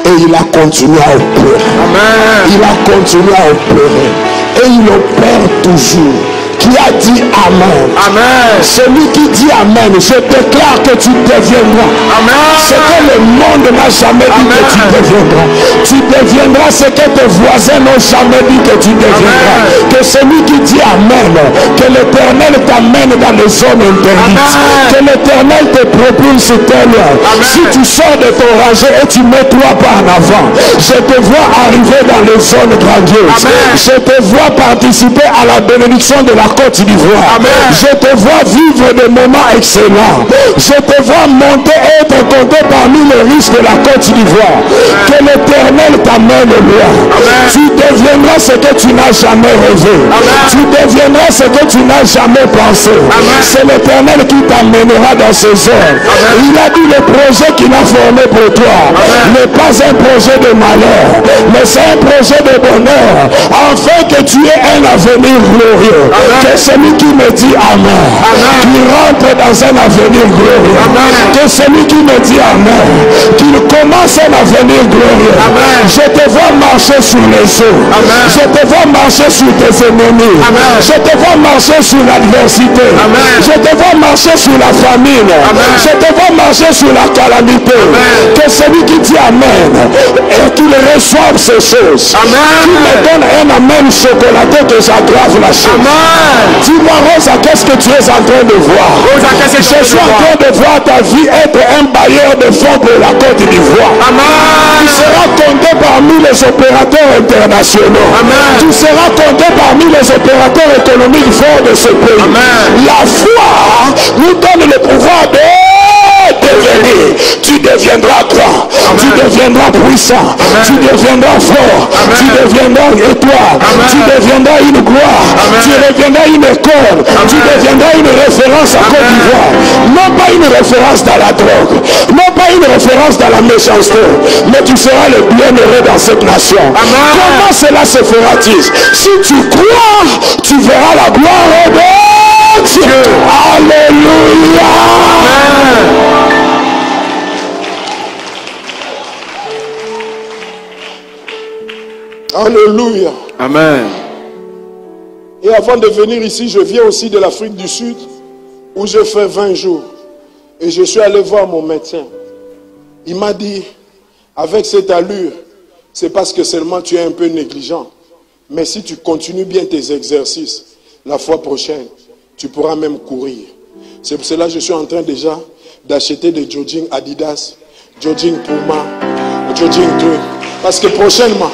Et il a continué à opérer. Amen. Il a continué à opérer. Et il opère toujours. qui a dit Amen. Amen. Celui qui dit Amen, je déclare que tu deviendras. Amen. Ce que le monde n'a jamais dit que tu deviendras. Tu deviendras ce que tes voisins n'ont jamais dit que tu deviendras. Amen. Que celui qui dit Amen, que l'Éternel t'amène dans les zones interdites. Que l'Éternel te propulse tellement. Si tu sors de ton rangé et tu mets 3 pas en avant, je te vois arriver dans les zones grandioses. Je te vois participer à la bénédiction de la Côte d'Ivoire. Je te vois vivre des moments excellents. Je te vois monter et être compté parmi les riches de la Côte d'Ivoire. Que l'Éternel t'amène loin. Tu deviendras ce que tu n'as jamais rêvé. Tu deviendras ce que tu n'as jamais pensé. C'est l'Éternel qui t'amènera dans ces heures. Il a dit le projet qu'il a formé pour toi n'est pas un projet de malheur, mais c'est un projet de bonheur, afin que tu aies un avenir glorieux. Que celui qui me dit Amen, qui rentre dans un avenir glorieux. Que celui qui me dit Amen, qu'il commence un avenir glorieux. Je te vois marcher sur les eaux. Je te vois marcher sur tes ennemis. Je te vois marcher sur l'adversité. Je te vois marcher sur la famine. Je te vois marcher sur la calamité. Que celui qui dit Amen et qu'il reçoive ces choses. Qu'il me donne un Amen chocolaté que j'aggrave la chose. Dis-moi Rosa, qu'est-ce que tu es en train de voir? Je suis en train de voir ta vie être un bailleur de fonds pour la Côte d'Ivoire. Tu seras compté parmi les opérateurs internationaux. Tu seras compté parmi les opérateurs économiques forts de ce pays. La foi nous donne le pouvoir de devenir. Tu deviendras grand. Tu deviendras puissant. Tu deviendras fort. Tu deviendras étoile. Tu deviendras une gloire. Tu deviendras une école. Tu deviendras une référence à Côte d'Ivoire. Non pas une référence dans la drogue. Non pas une référence dans la méchanceté. Mais tu seras le bienheureux dans cette nation. Comment cela se fera-t-il? Si tu crois, tu verras la gloire de Dieu. Alléluia. Alléluia. Amen. Et avant de venir ici, je viens aussi de l'Afrique du Sud, où je fais 20 jours. Et je suis allé voir mon médecin. Il m'a dit, avec cette allure, c'est parce que seulement tu es un peu négligent. Mais si tu continues bien tes exercices, la fois prochaine, tu pourras même courir. C'est pour cela que je suis en train déjà d'acheter des jogging Adidas, jogging Puma, jogging truc. Parce que prochainement,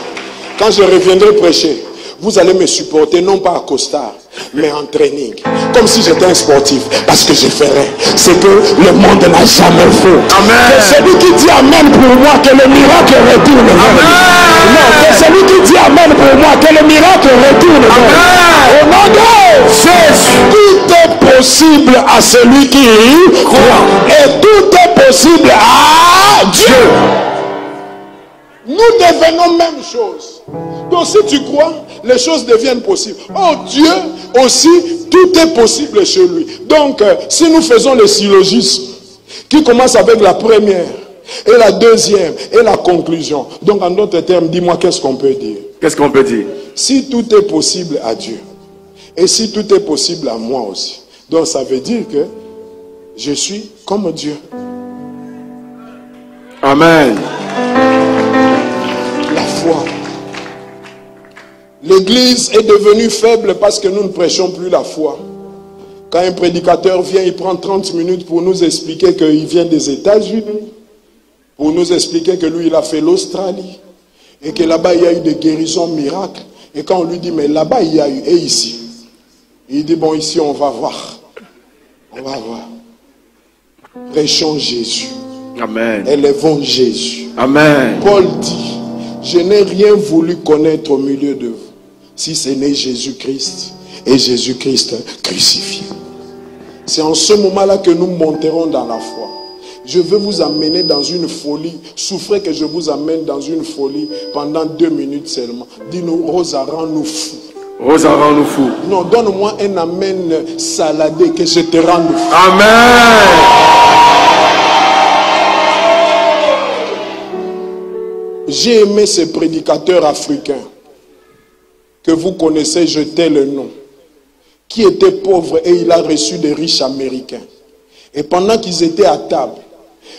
quand je reviendrai prêcher, vous allez me supporter non pas à costard, mais en training. Comme si j'étais un sportif. Parce que je ferai ce que le monde n'a jamais fait. Que celui qui dit Amen pour moi, que le miracle retourne vers lui. Non, que celui qui dit Amen pour moi, que le miracle retourne vers lui. Au nom de Jésus, tout est possible à celui qui croit. Et tout est possible à Dieu. Nous devenons même chose. Donc si tu crois, les choses deviennent possibles. Oh Dieu aussi, tout est possible chez lui. Donc si nous faisons le syllogisme qui commence avec la première et la deuxième et la conclusion. Donc en d'autres termes, dis-moi qu'est-ce qu'on peut dire. Qu'est-ce qu'on peut dire? Si tout est possible à Dieu et si tout est possible à moi aussi. Donc ça veut dire que je suis comme Dieu. Amen. La foi. L'église est devenue faible parce que nous ne prêchons plus la foi. Quand un prédicateur vient, il prend 30 minutes pour nous expliquer qu'il vient des États-Unis, pour nous expliquer que lui, il a fait l'Australie, et que là-bas, il y a eu des guérisons miracles. Et quand on lui dit, mais là-bas, il y a eu, et ici? Il dit, bon, ici, on va voir. On va voir. Prêchons Jésus. Amen. Élevons Jésus. Amen. Paul dit, je n'ai rien voulu connaître au milieu de vous, si ce n'est Jésus-Christ et Jésus-Christ crucifié. C'est en ce moment-là que nous monterons dans la foi. Je veux vous amener dans une folie. Souffrez que je vous amène dans une folie pendant 2 minutes seulement. Dis-nous, Rosa, rends-nous fous. Rosa, rends-nous fous. Non, donne-moi un amen saladé que je te rende fou. Amen. J'ai aimé ce prédicateur africain que vous connaissez, je tais le nom, qui était pauvre et il a reçu des riches américains. Et pendant qu'ils étaient à table,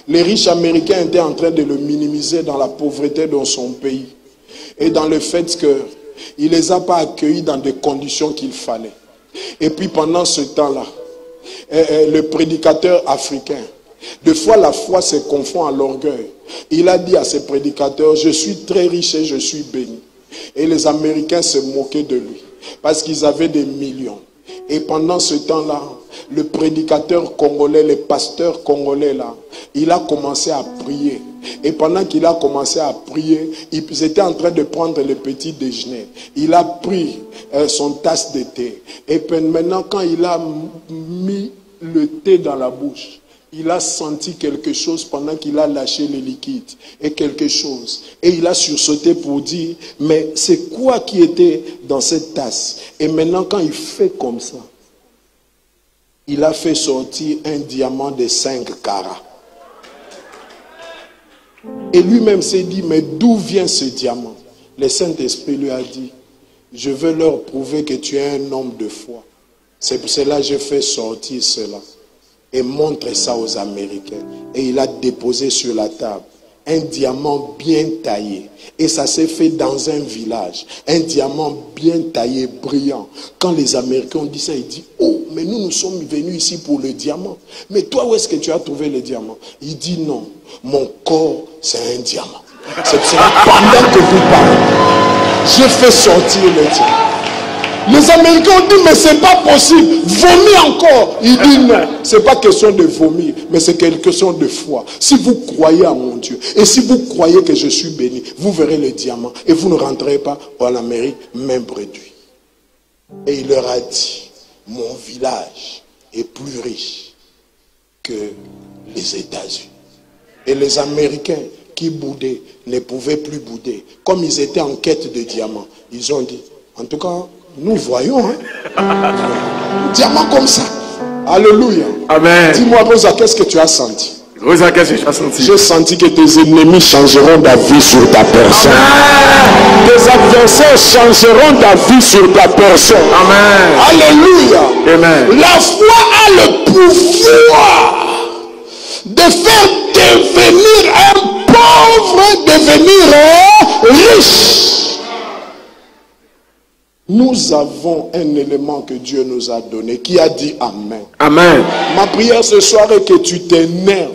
les riches américains étaient en train de le minimiser dans la pauvreté dans son pays. Et dans le fait qu'il ne les a pas accueillis dans des conditions qu'il fallait. Et puis pendant ce temps-là, le prédicateur africain, des fois la foi se confond à l'orgueil. Il a dit à ses prédicateurs, je suis très riche et je suis béni. Et les Américains se moquaient de lui parce qu'ils avaient des millions. Et pendant ce temps-là, le prédicateur congolais, le pasteur congolais là, il a commencé à prier. Et pendant qu'il a commencé à prier, ils étaient en train de prendre le petit déjeuner. Il a pris son tasse de thé. Et puis maintenant, quand il a mis le thé dans la bouche, il a senti quelque chose pendant qu'il a lâché le liquide. Et quelque chose. Et il a sursauté pour dire, mais c'est quoi qui était dans cette tasse? Et maintenant, quand il fait comme ça, il a fait sortir un diamant de 5 carats. Et lui-même s'est dit, mais d'où vient ce diamant? Le Saint-Esprit lui a dit, je veux leur prouver que tu es un homme de foi. C'est pour cela que je fais sortir cela. Et montre ça aux Américains. Et il a déposé sur la table un diamant bien taillé. Et ça s'est fait dans un village. Un diamant bien taillé, brillant. Quand les Américains ont dit ça, ils disent, oh, mais nous sommes venus ici pour le diamant. Mais toi, où est-ce que tu as trouvé le diamant? Il dit, non, mon corps, c'est un diamant. C'est pendant que vous parlez, j'ai fait sortir le diamant. Les Américains ont dit, mais c'est pas possible, vomis encore. Il dit non, c'est pas question de vomir, mais c'est question de foi. Si vous croyez à mon Dieu, et si vous croyez que je suis béni, vous verrez le diamant, et vous ne rentrerez pas en Amérique, même réduit. Et il leur a dit, mon village est plus riche que les États-Unis. Et les Américains qui boudaient ne pouvaient plus bouder. Comme ils étaient en quête de diamants, ils ont dit, en tout cas, nous voyons, hein? Diamant comme ça. Alléluia. Amen. Dis-moi, Rosa, qu'est-ce que tu as senti? Rosa, qu'est-ce que tu as senti? J'ai senti que tes ennemis changeront d'avis sur ta personne. Amen. Tes adversaires changeront d'avis sur ta personne. Amen. Alléluia. Amen. La foi a le pouvoir de faire devenir un pauvre, devenir riche. Nous avons un élément que Dieu nous a donné, qui a dit Amen. Amen. Ma prière ce soir est que tu t'énerves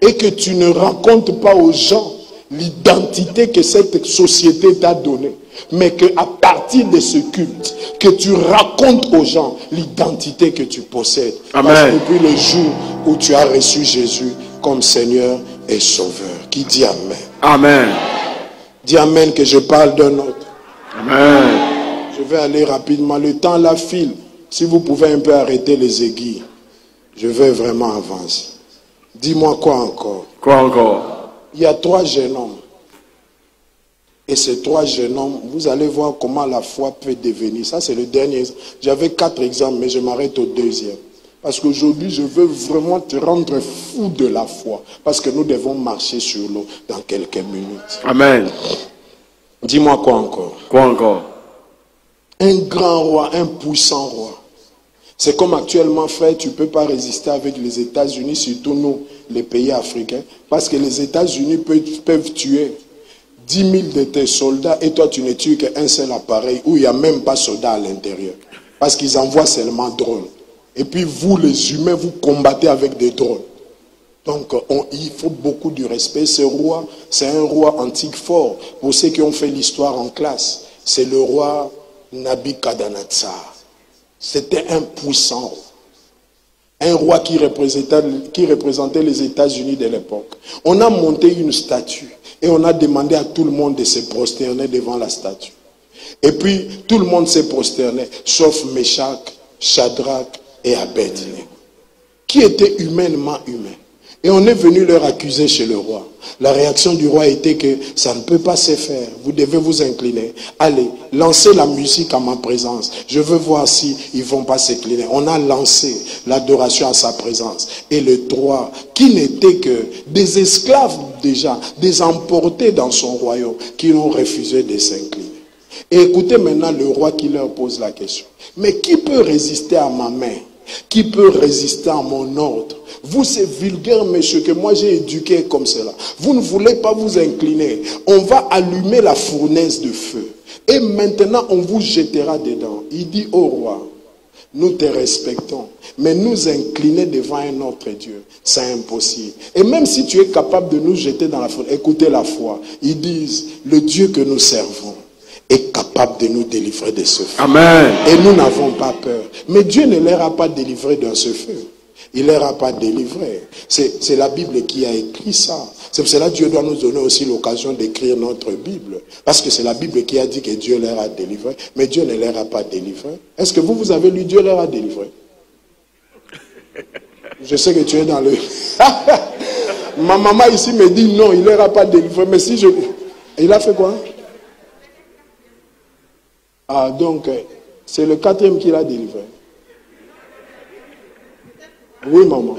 et que tu ne racontes pas aux gens l'identité que cette société t'a donnée, mais qu'à partir de ce culte, que tu racontes aux gens l'identité que tu possèdes. Amen. Parce que depuis le jour où tu as reçu Jésus comme Seigneur et Sauveur, qui dit Amen. Amen. Dis Amen que je parle d'un autre. Amen. Je vais aller rapidement. Le temps la file. Si vous pouvez un peu arrêter les aiguilles, je vais vraiment avancer. Dis-moi quoi encore? Quoi encore? Il y a 3 jeunes hommes. Et ces 3 jeunes hommes, vous allez voir comment la foi peut devenir. Ça, c'est le dernier. J'avais 4 exemples, mais je m'arrête au 2e. Parce qu'aujourd'hui, je veux vraiment te rendre fou de la foi. Parce que nous devons marcher sur l'eau dans quelques minutes. Amen. Dis-moi quoi encore? Quoi encore? Un grand roi, un puissant roi. C'est comme actuellement, frère, tu ne peux pas résister avec les États-Unis, surtout nous, les pays africains, parce que les États-Unis peuvent tuer 10 000 de tes soldats et toi, tu ne tues qu'un seul appareil où il n'y a même pas soldats à l'intérieur. Parce qu'ils envoient seulement drones. Et puis vous, les humains, vous combattez avec des drones. Donc, il faut beaucoup de respect. Ce roi, c'est un roi antique fort. Pour ceux qui ont fait l'histoire en classe, c'est le roi Nabuchodonosor. C'était un puissant roi. Un roi qui représentait les États-Unis de l'époque. On a monté une statue et on a demandé à tout le monde de se prosterner devant la statue. Et puis, tout le monde s'est prosterné, sauf Meshach, Shadrach et Abednego, qui étaient humainement humains. Et on est venu leur accuser chez le roi. La réaction du roi était que ça ne peut pas se faire. Vous devez vous incliner. Allez, lancez la musique à ma présence. Je veux voir si ils vont pas s'incliner. On a lancé l'adoration à sa présence. Et le roi, qui n'était que des esclaves déjà, des emportés dans son royaume, qui ont refusé de s'incliner. Et écoutez maintenant le roi qui leur pose la question. Mais qui peut résister à ma main? Qui peut résister à mon ordre? Vous, ces vulgaires messieurs que moi j'ai éduqués comme cela, vous ne voulez pas vous incliner. On va allumer la fournaise de feu. Et maintenant, on vous jettera dedans. Il dit au roi, nous te respectons, mais nous incliner devant un autre Dieu, c'est impossible. Et même si tu es capable de nous jeter dans la fournaise, écoutez la foi. Ils disent, le Dieu que nous servons est capable de nous délivrer de ce feu. Amen. Et nous n'avons pas peur. Mais Dieu ne leur a pas délivré de ce feu. Il ne leur a pas délivré. C'est la Bible qui a écrit ça. C'est pour cela que Dieu doit nous donner aussi l'occasion d'écrire notre Bible. Parce que c'est la Bible qui a dit que Dieu leur a délivré. Mais Dieu ne leur a pas délivré. Est-ce que vous avez lu Dieu leur a délivré? Je sais que tu es dans le... Ma maman ici me dit non, il ne leur a pas délivré. Mais si je... Il a fait quoi? Ah, donc, c'est le 4e qu'il a délivré. Oui, maman.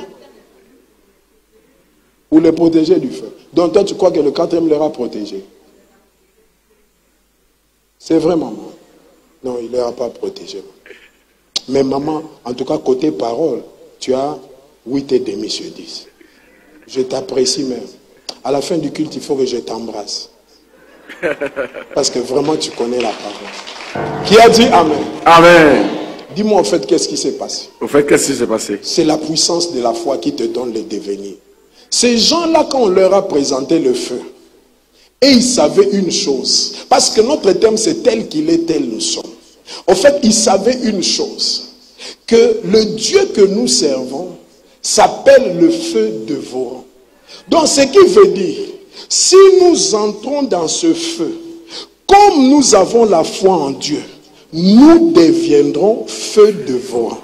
Pour les protéger du feu. Donc, toi, tu crois que le 4e leur a protégé? C'est vrai, maman? Non, il ne leur a pas protégé. Mais maman, en tout cas, côté parole, tu as 8,5 sur 10. Je t'apprécie même. À la fin du culte, il faut que je t'embrasse. Parce que vraiment, tu connais la parole. Qui a dit Amen? Amen. Dis-moi, en fait, qu'est-ce qui s'est passé? Au fait, qu'est-ce qui s'est passé? C'est la puissance de la foi qui te donne le devenir. Ces gens-là, quand on leur a présenté le feu, et ils savaient une chose, parce que notre terme, c'est tel qu'il est, tel nous sommes. En fait, ils savaient une chose, que le Dieu que nous servons s'appelle le feu dévorant. Donc, ce qui veut dire, si nous entrons dans ce feu, comme nous avons la foi en Dieu, nous deviendrons feu dévorant.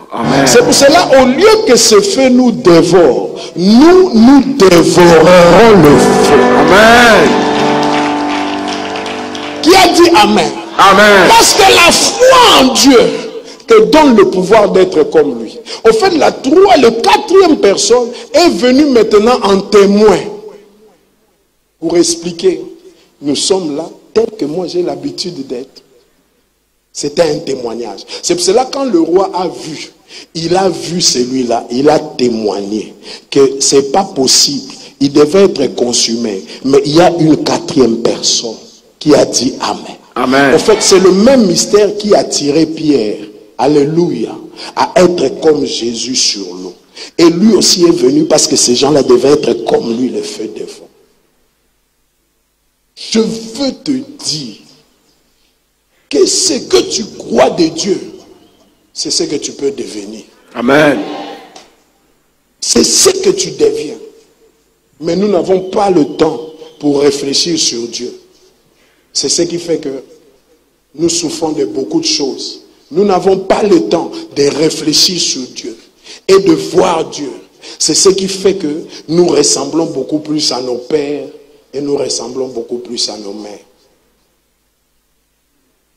C'est pour cela, au lieu que ce feu nous dévore, nous dévorerons le feu. Amen. Qui a dit Amen? Amen. Parce que la foi en Dieu te donne le pouvoir d'être comme lui. Au fait, la 4e personne est venue maintenant en témoin pour expliquer. Nous sommes là tel que moi j'ai l'habitude d'être. C'était un témoignage. C'est pour cela quand le roi a vu, il a vu celui-là, il a témoigné que c'est pas possible. Il devait être consumé. Mais il y a une 4e personne qui a dit Amen. Amen. En fait, c'est le même mystère qui a tiré Pierre, alléluia, à être comme Jésus sur l'eau. Et lui aussi est venu parce que ces gens-là devaient être comme lui, le feu dévorant. Je veux te dire que ce que tu crois de Dieu, c'est ce que tu peux devenir. Amen. C'est ce que tu deviens. Mais nous n'avons pas le temps pour réfléchir sur Dieu. C'est ce qui fait que nous souffrons de beaucoup de choses. Nous n'avons pas le temps de réfléchir sur Dieu et de voir Dieu. C'est ce qui fait que nous ressemblons beaucoup plus à nos pères et nous ressemblons beaucoup plus à nos mères.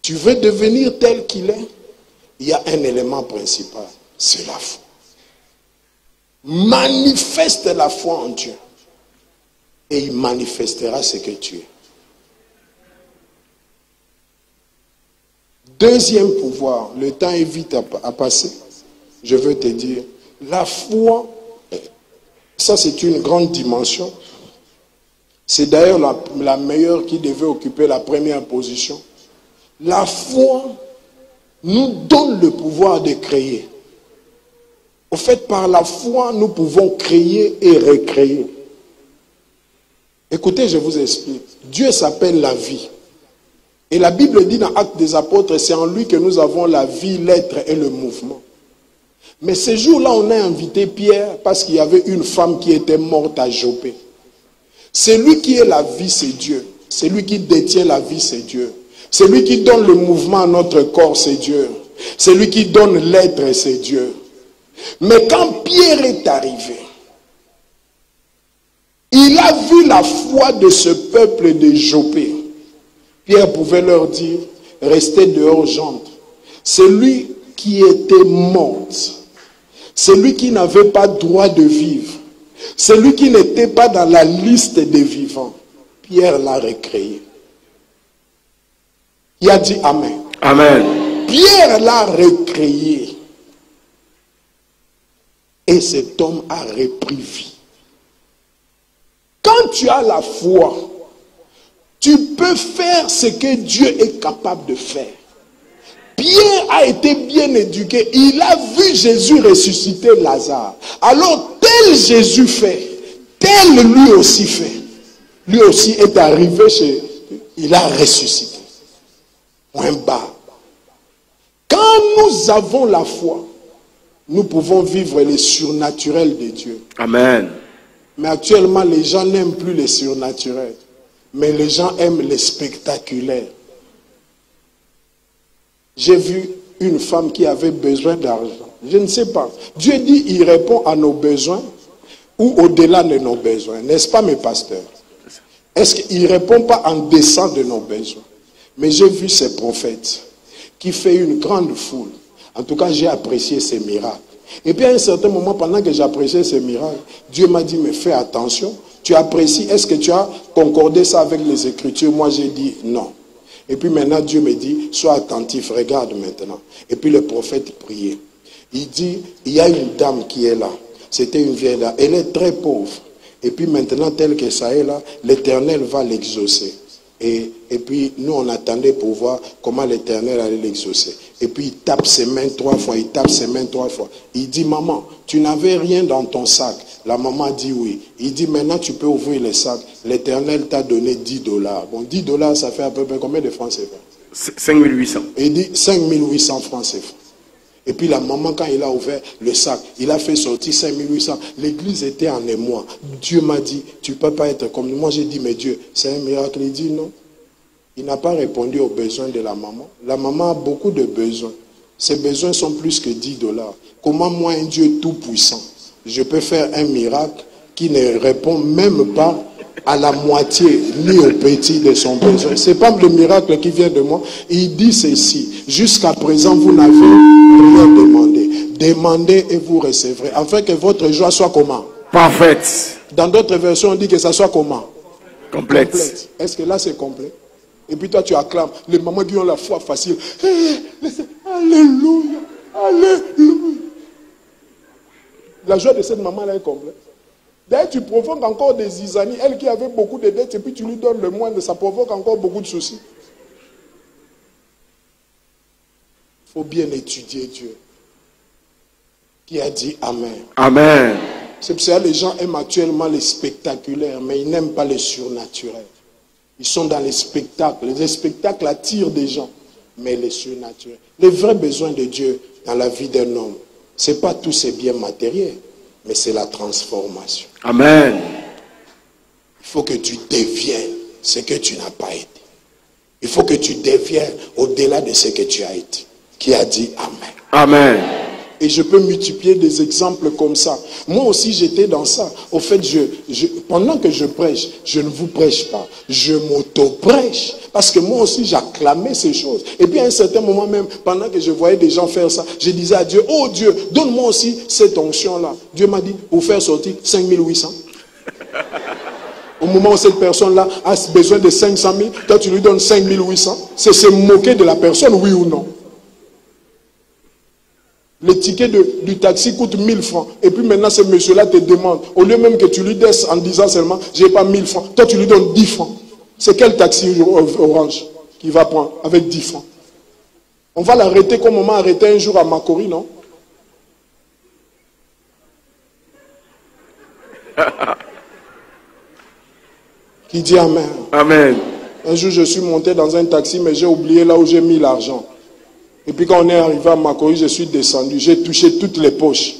Tu veux devenir tel qu'il est? Il y a un élément principal, c'est la foi. Manifeste la foi en Dieu et il manifestera ce que tu es. Deuxième pouvoir, le temps est vite à passer. Je veux te dire, la foi, ça c'est une grande dimension. C'est d'ailleurs la meilleure qui devait occuper la première position. La foi nous donne le pouvoir de créer. En fait, par la foi, nous pouvons créer et recréer. Écoutez, je vous explique. Dieu s'appelle la vie. Et la Bible dit dans Actes des Apôtres, c'est en lui que nous avons la vie, l'être et le mouvement. Mais ce jour-là, on a invité Pierre parce qu'il y avait une femme qui était morte à Jopé. Celui qui est la vie, c'est Dieu. Celui qui détient la vie, c'est Dieu. Celui qui donne le mouvement à notre corps, c'est Dieu. Celui qui donne l'être, c'est Dieu. Mais quand Pierre est arrivé, il a vu la foi de ce peuple de Jopé. Pierre pouvait leur dire, restez dehors, gentes. Celui qui était mort, celui qui n'avait pas droit de vivre, celui qui n'était pas dans la liste des vivants, Pierre l'a recréé. Qui a dit Amen? Amen. Pierre l'a recréé. Et cet homme a repris vie. Quand tu as la foi, tu peux faire ce que Dieu est capable de faire. Pierre a été bien éduqué. Il a vu Jésus ressusciter Lazare. Alors, tel Jésus fait, tel lui aussi fait. Lui aussi est arrivé chez... Il a ressuscité. Point bas. Quand nous avons la foi, nous pouvons vivre les surnaturels de Dieu. Amen. Mais actuellement, les gens n'aiment plus les surnaturels. Mais les gens aiment les spectaculaires. J'ai vu une femme qui avait besoin d'argent. Je ne sais pas. Dieu dit, il répond à nos besoins ou au-delà de nos besoins. N'est-ce pas, mes pasteurs? Est-ce qu'il ne répond pas en deçà de nos besoins? Mais j'ai vu ces prophètes qui fait une grande foule. En tout cas, j'ai apprécié ces miracles. Et puis à un certain moment, pendant que j'appréciais ces miracles, Dieu m'a dit, mais fais attention. Tu apprécies, est-ce que tu as concordé ça avec les Écritures? Moi, j'ai dit non. Et puis maintenant, Dieu me dit, sois attentif, regarde maintenant. Et puis le prophète priait. Il dit, il y a une dame qui est là. C'était une vieille dame. Elle est très pauvre. Et puis maintenant, tel que ça est là, l'Éternel va l'exaucer. Et puis nous, on attendait pour voir comment l'Éternel allait l'exaucer. Et puis il tape ses mains 3 fois, il tape ses mains 3 fois. Il dit, maman, tu n'avais rien dans ton sac. La maman dit oui. Il dit, maintenant tu peux ouvrir le sac. L'Éternel t'a donné $10. Bon, $10, ça fait à peu près combien de francs CFA? 5800. Et il dit 5800 francs CFA. Et puis la maman, quand il a ouvert le sac, il a fait sortir 5800. L'église était en émoi. Dieu m'a dit, tu ne peux pas être comme nous. Moi, j'ai dit, mais Dieu, c'est un miracle. Il dit non. Il n'a pas répondu aux besoins de la maman. La maman a beaucoup de besoins. Ses besoins sont plus que $10. Comment moi, un Dieu tout-puissant, je peux faire un miracle qui ne répond même pas à la moitié ni au petit de son besoin? Ce n'est pas le miracle qui vient de moi. Il dit ceci, jusqu'à présent vous n'avez rien demandé. Demandez et vous recevrez, afin que votre joie soit comment? Parfaite. Dans d'autres versions on dit que ça soit comment? Complète. Complète. Est-ce que là c'est complet? Et puis toi tu acclames, les mamans qui ont la foi facile. Alléluia, alléluia. La joie de cette maman là est complète. D'ailleurs, tu provoques encore des zizanies. Elle qui avait beaucoup de dettes, et puis tu lui donnes le moindre, ça provoque encore beaucoup de soucis. Il faut bien étudier Dieu. Qui a dit Amen? Amen. C'est pour ça que les gens aiment actuellement les spectaculaires, mais ils n'aiment pas les surnaturels. Ils sont dans les spectacles. Les spectacles attirent des gens, mais les surnaturels. Les vrais besoins de Dieu dans la vie d'un homme, ce n'est pas tous ces biens matériels, mais c'est la transformation. Amen. Il faut que tu deviennes ce que tu n'as pas été. Il faut que tu deviennes au-delà de ce que tu as été. Qui a dit Amen? Amen. Et je peux multiplier des exemples comme ça. Moi aussi, j'étais dans ça. Au fait, pendant que je prêche, je ne vous prêche pas. Je m'auto-prêche. Parce que moi aussi, j'acclamais ces choses. Et puis, à un certain moment même, pendant que je voyais des gens faire ça, je disais à Dieu, oh Dieu, donne-moi aussi cette onction-là. Dieu m'a dit, pour faire sortir 5800. Au moment où cette personne-là a besoin de 500 000, toi, tu lui donnes 5800. C'est se moquer de la personne, oui ou non? Le ticket du taxi coûte 1000 francs. Et puis maintenant, ce monsieur-là te demande, au lieu même que tu lui laisses en disant seulement, j'ai pas 1000 francs. Toi, tu lui donnes 10 francs. C'est quel taxi orange qu'il va prendre avec 10 francs? On va l'arrêter comme on m'a arrêté un jour à Makori, non? Qui dit Amen? Amen. Un jour, je suis monté dans un taxi, mais j'ai oublié là où j'ai mis l'argent. Et puis quand on est arrivé à Makori, je suis descendu. J'ai touché toutes les poches.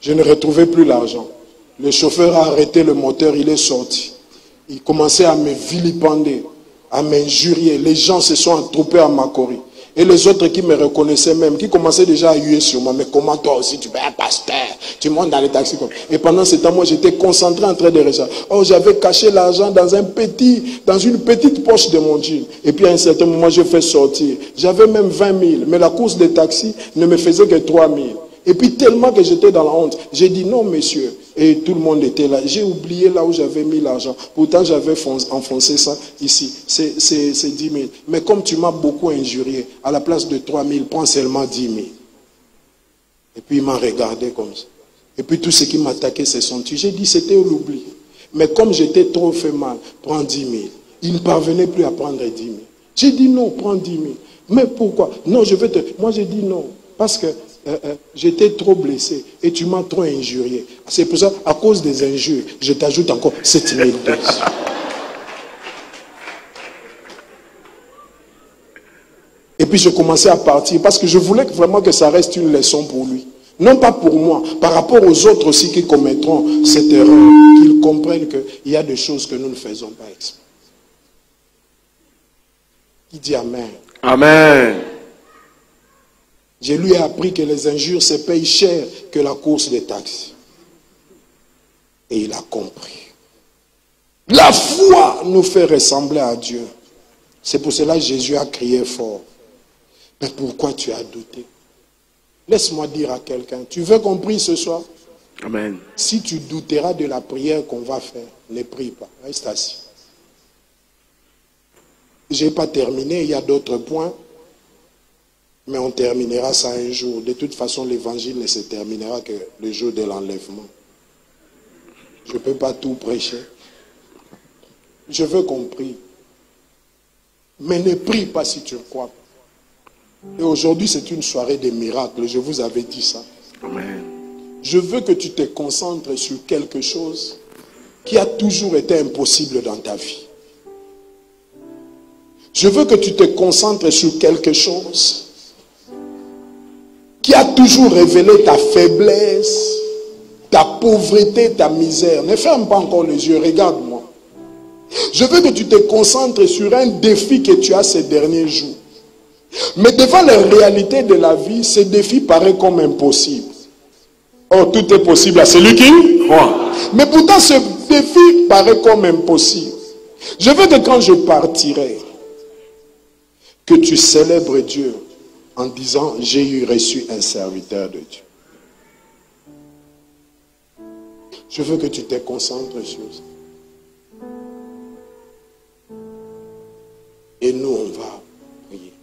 Je ne retrouvais plus l'argent. Le chauffeur a arrêté le moteur, il est sorti. Il commençait à me vilipender, à m'injurier. Les gens se sont attroupés à Makori. Et les autres qui me reconnaissaient même, qui commençaient déjà à huer sur moi. Mais comment toi aussi, tu es un pasteur? Tu montes dans les taxis comme... Et pendant ce temps, moi, j'étais concentré en train de rechercher. Oh, j'avais caché l'argent dans une petite poche de mon jean. Et puis à un certain moment, je fais sortir. J'avais même 20 000. Mais la course des taxis ne me faisait que 3 000. Et puis tellement que j'étais dans la honte, j'ai dit non, monsieur, Et tout le monde était là. J'ai oublié là où j'avais mis l'argent. Pourtant, j'avais enfoncé ça ici. C'est 10 000. Mais comme tu m'as beaucoup injurié, à la place de 3 000, prends seulement 10 000. Et puis, il m'a regardé comme ça. Et puis, tout ce qui m'attaquait, c'est son tu. J'ai dit, c'était l'oubli. Mais comme j'étais trop fait mal, prends 10 000. Il ne parvenait plus à prendre 10 000. J'ai dit, non, prends 10 000. Mais pourquoi? Non, je vais te... Moi, j'ai dit non. Parce que j'étais trop blessé et tu m'as trop injurié. C'est pour ça, à cause des injures, je t'ajoute encore 7 000 pesos. Et puis je commençais à partir parce que je voulais vraiment que ça reste une leçon pour lui. Non pas pour moi, par rapport aux autres aussi qui commettront cette erreur, qu'ils comprennent qu'il y a des choses que nous ne faisons pas exprès. Il dit Amen. Amen. Je lui ai appris que les injures se payent cher que la course des taxis. Et il a compris. La foi nous fait ressembler à Dieu. C'est pour cela que Jésus a crié fort. Mais pourquoi tu as douté? Laisse-moi dire à quelqu'un, tu veux qu'on prie ce soir? Amen. Si tu douteras de la prière qu'on va faire, ne prie pas, reste assis. Je n'ai pas terminé, il y a d'autres points. Mais on terminera ça un jour. De toute façon, l'évangile ne se terminera que le jour de l'enlèvement. Je ne peux pas tout prêcher. Je veux qu'on prie. Mais ne prie pas si tu ne crois pas. Et aujourd'hui, c'est une soirée de miracles. Je vous avais dit ça. Amen. Je veux que tu te concentres sur quelque chose qui a toujours été impossible dans ta vie. Je veux que tu te concentres sur quelque chose qui a toujours révélé ta faiblesse, ta pauvreté, ta misère. Ne ferme pas encore les yeux, regarde-moi. Je veux que tu te concentres sur un défi que tu as ces derniers jours. Mais devant la réalité de la vie, ce défi paraît comme impossible. Oh, tout est possible à celui qui croit. Mais pourtant, ce défi paraît comme impossible. Je veux que quand je partirai, que tu célèbres Dieu en disant, j'ai eu reçu un serviteur de Dieu. Je veux que tu te concentres sur ça. Et nous, on va prier.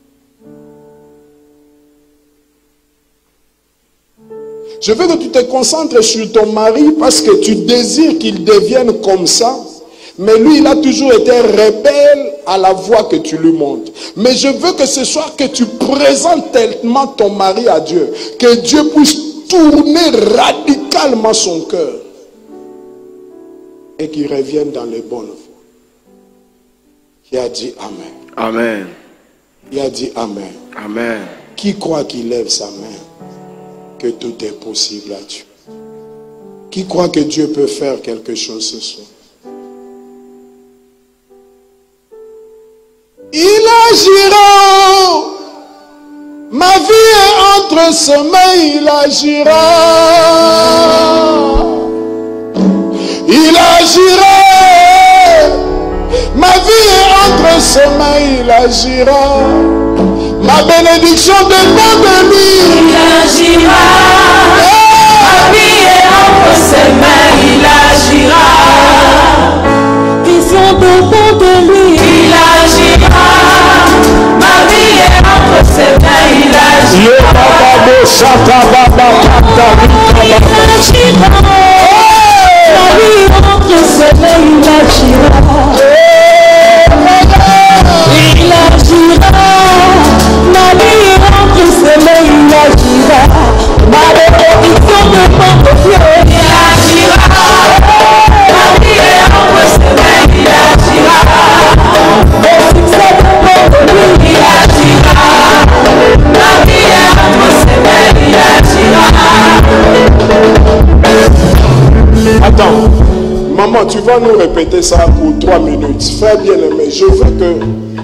Je veux que tu te concentres sur ton mari parce que tu désires qu'il devienne comme ça. Mais lui, il a toujours été rebelle à la voie que tu lui montres. Mais je veux que ce soir que tu présentes tellement ton mari à Dieu, que Dieu puisse tourner radicalement son cœur et qu'il revienne dans les bonnes voies. Qui a dit Amen. Amen. Il a dit Amen. Amen. Qui croit qu'il lève sa main, que tout est possible à Dieu? Qui croit que Dieu peut faire quelque chose ce soir? Il agira. Ma vie est entre ses mains, il agira. Il agira. Ma vie est entre ses mains, il agira. Ma bénédiction dépend de lui. Il agira. Ma vie est entre ses mains, il agira. Vision dépend de lui. Il agira. Ma vie est entre ses mains, il agira. Il agira. Ma vie est entre ses mains, il agira. Il agira. Ma vie est entre ses mains, il agira. Ma bénédiction dépend de Dieu. Il agira. Ma vie est entre ses mains, il agira. Mon succès dépend de lui. Il agira. Ma vie est entre ses mains, il agira. Attends, maman, tu vas nous répéter ça pour 3 minutes. Frère bien-aimé, je veux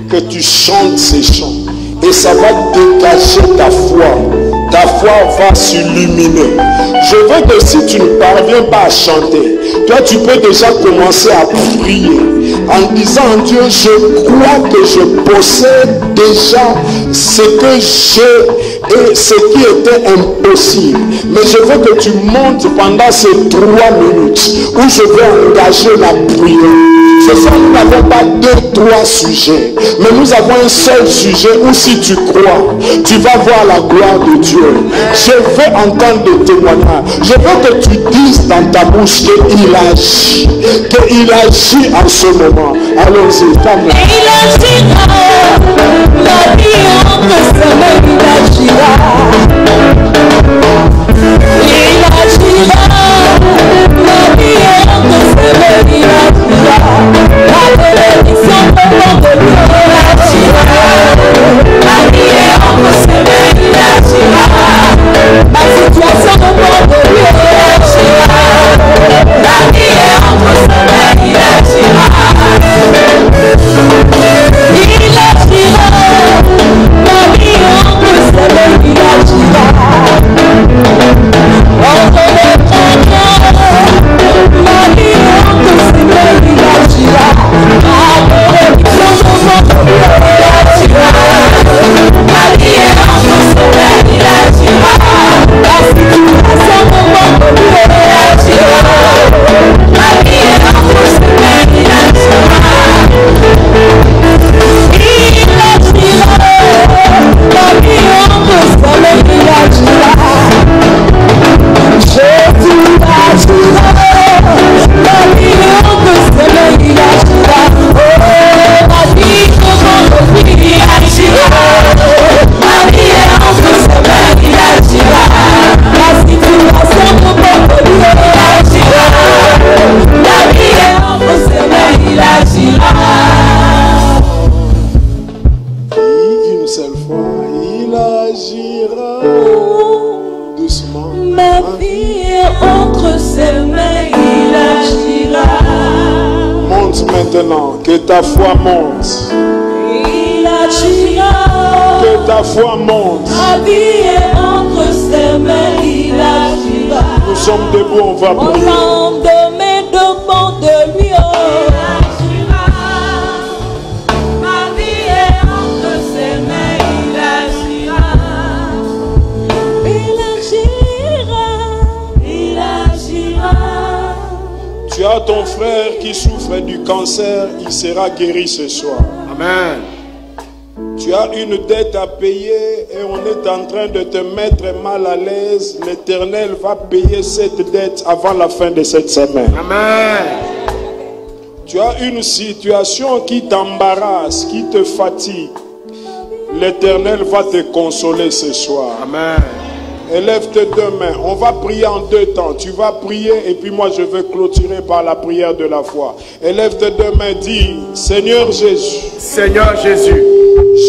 que tu chantes ces chants. Et ça va dégager ta foi. Ta foi va s'illuminer. Je veux que si tu ne parviens pas à chanter, toi tu peux déjà commencer à prier. en disant Dieu, je crois que je possède déjà ce que j'ai et ce qui était impossible. Mais je veux que tu montes pendant ces 3 minutes où je vais engager la prière. C'est ça, nous n'avons pas 2-3 sujets, mais nous avons un seul sujet où si tu crois, tu vas voir la gloire de Dieu. Je veux entendre des témoignages. Je veux que tu dises dans ta bouche qu'il agit en ce moment. Allons-y, femme. Il agira, la vie entre ses mains, il agira. Il agira, la vie entre ses mains, il agira. La bénédiction venant de lui, il agira. La vie entre ses mains, il agira. Ma situation venant de lui, il agira. La vie entre ses mains, il agira. Il agira, la vie entre ses mains, il agira. Entre les premières, la vie entre ses mains, il agira. La bénédiction venant de lui, il agira. La vie entre ses mains, il agira. La situation venant de lui, il agira. La vie entre ses mains, il agira. Maintenant, que ta foi monte. Il agira. Que ta foi monte. La vie est entre ses mains, il agira. Nous sommes debout, on va prier. On lendemain devant de lui. Il agira. Ma vie est entre ses mains, il agira. Il agira. Tu as ton frère qui souffre du cancer, il sera guéri ce soir. Amen. Tu as une dette à payer et on est en train de te mettre mal à l'aise. L'Éternel va payer cette dette avant la fin de cette semaine. Amen. Tu as une situation qui t'embarrasse, qui te fatigue. L'Éternel va te consoler ce soir. Amen. Élève tes 2 mains. On va prier en 2 temps. Tu vas prier et puis moi je vais clôturer par la prière de la foi. Élève tes 2 mains. Dis, Seigneur Jésus. Seigneur Jésus.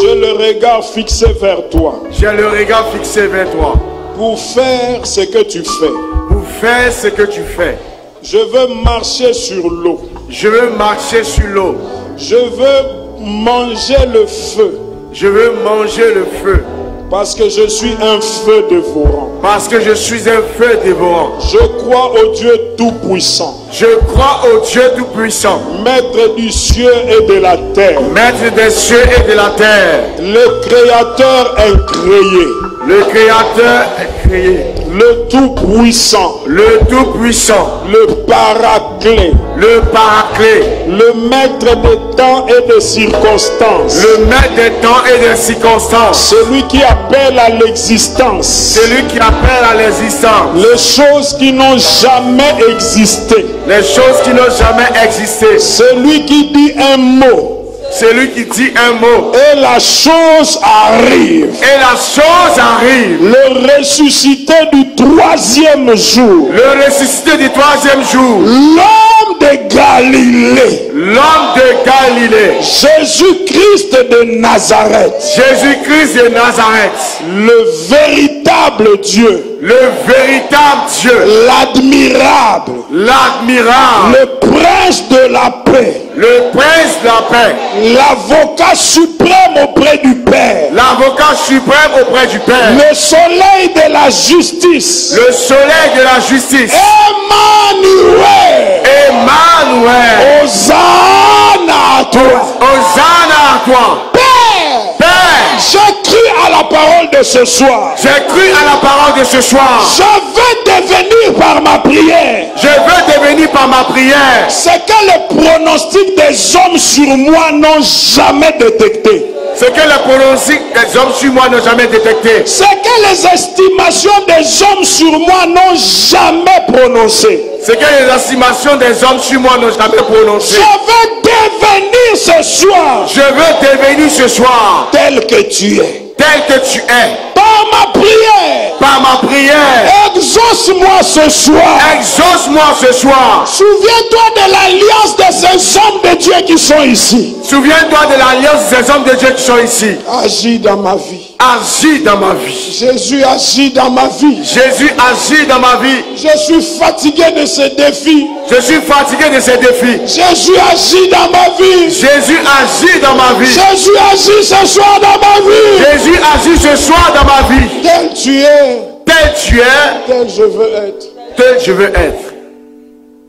J'ai le regard fixé vers toi. J'ai le regard fixé vers toi. Pour faire ce que tu fais. Pour faire ce que tu fais. Je veux marcher sur l'eau. Je veux marcher sur l'eau. Je veux manger le feu. Je veux manger le feu. Parce que je suis un feu dévorant. Parce que je suis un feu dévorant. Je crois au Dieu Tout-Puissant. Je crois au Dieu Tout-Puissant. Maître du ciel et de la terre. Maître des cieux et de la terre. Le Créateur incréé. Le Créateur incréé. Le Tout-Puissant. Le Tout-Puissant. Le Paraclet. Le Paraclet. Le Maître des temps et des circonstances. Le Maître des temps et des circonstances. Celui qui appelle à l'existence. Celui qui appelle à l'existence. Les choses qui n'ont jamais existé. Les choses qui n'ont jamais existé. Celui qui dit un mot. Celui qui dit un mot. Et la chose arrive. Et la chose arrive. Le ressuscité du 3e jour. Le ressuscité du 3e jour. L'homme de Galilée. L'homme de Galilée. Jésus-Christ de Nazareth. Jésus-Christ de Nazareth. Le véritable Dieu. Le véritable Dieu. L'admirable. L'admirable. Le prince de la paix. Le prince de la paix. L'avocat suprême auprès du Père. L'avocat suprême auprès du Père. Le soleil de la justice. Le soleil de la justice. Emmanuel. Emmanuel. Hosanna. à toi. Hosanna à toi. Père, Père, j'ai cru à la parole de ce soir. j'ai cru à la parole de ce soir. Je veux devenir par ma prière Je veux devenir par ma prière ce que les pronostics des hommes sur moi n'ont jamais détecté. ce que les pronostics des hommes sur moi n'ont jamais détecté. Ce que les estimations des hommes sur moi n'ont jamais prononcé. Ce que les estimations des hommes sur moi n'ont jamais prononcé. Je veux devenir ce soir Je veux devenir ce soir tel que tu es. tel que tu es. Par ma prière, Par ma prière, exauce-moi ce soir. exauce-moi ce soir. Souviens-toi de l'alliance de ces hommes de Dieu qui sont ici. Souviens-toi de l'alliance des hommes de Dieu qui sont ici. Agis dans ma vie. Agis dans ma vie. Jésus agit dans ma vie. Jésus agit dans ma vie. Je suis fatigué de ces défis. Je suis fatigué de ces défis. Jésus agit dans ma vie. Jésus agit dans ma vie. Jésus agit ce soir dans ma vie. Jésus agit ce soir dans ma vie. Tel tu es, Tel tu es, tel je veux être. tel je veux être.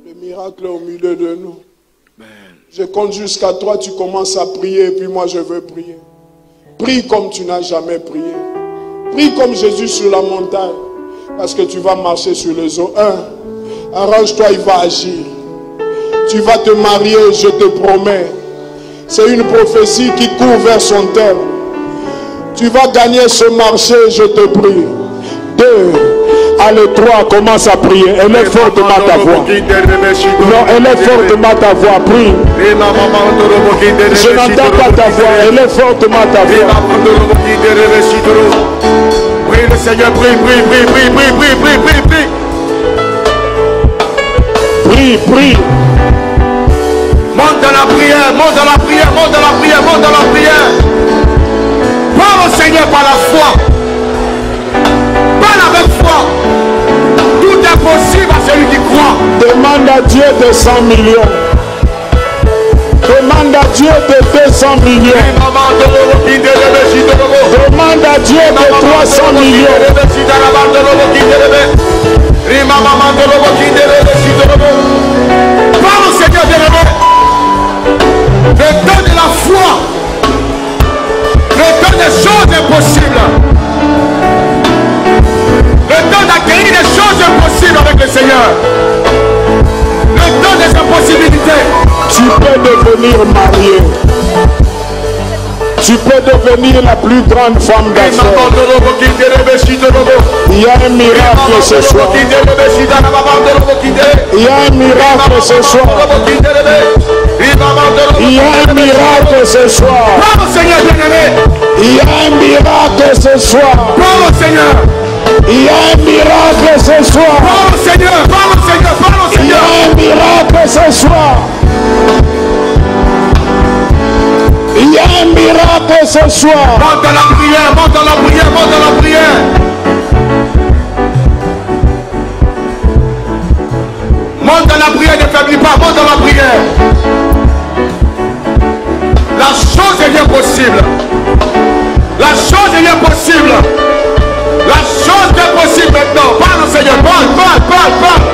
Le miracle est au milieu de nous. Je compte jusqu'à toi, tu commences à prier et puis moi je veux prier. Prie comme tu n'as jamais prié. Prie comme Jésus sur la montagne. Parce que tu vas marcher sur les eaux. Arrange-toi, il va agir. Tu vas te marier, je te promets. C'est une prophétie qui court vers son terme. Tu vas gagner ce marché, je te prie. 2, allez, 3, commence à prier. Élève fortement ta voix. Non, élève fortement ta voix, prie. Je n'entends pas ta voix, élève fortement ta voix. Prie le Seigneur, prie, prie, prie, prie, prie, prie, prie, prie, prie. Prie, prie. Monte dans la prière, monte dans la prière, monte dans la prière, monte dans la prière. Parle au Seigneur par la foi. Parle avec foi. Tout est possible à celui qui croit. Demande à Dieu de 100 millions. Demande à Dieu de 200 millions. Demande à Dieu de 300 millions. Parle au Seigneur bien-aimé. Le temps de la foi. Le temps des choses impossibles. Le temps d'acquérir des choses impossibles avec le Seigneur. Le temps des impossibilités. Tu peux devenir marié. Tu peux devenir la plus grande femme d'affaires. Il y a un miracle ce soir. Il y a un miracle ce soir. Il y a un miracle ce soir. Parle au Seigneur bien-aimé. Il y a un miracle ce soir. Parle au Seigneur. Il y a un miracle ce soir. Parle au Seigneur. Parle au Seigneur. Parle au Il y Seigneur. a un miracle ce soir. Il y a un miracle ce soir. Monte dans la prière, monte dans la prière, monte dans la prière. Monte dans la prière, ne faiblis pas, monte dans la prière. La chose devient possible. La chose devient possible. La chose est possible maintenant. Parle au Seigneur, parle, parle, parle, parle.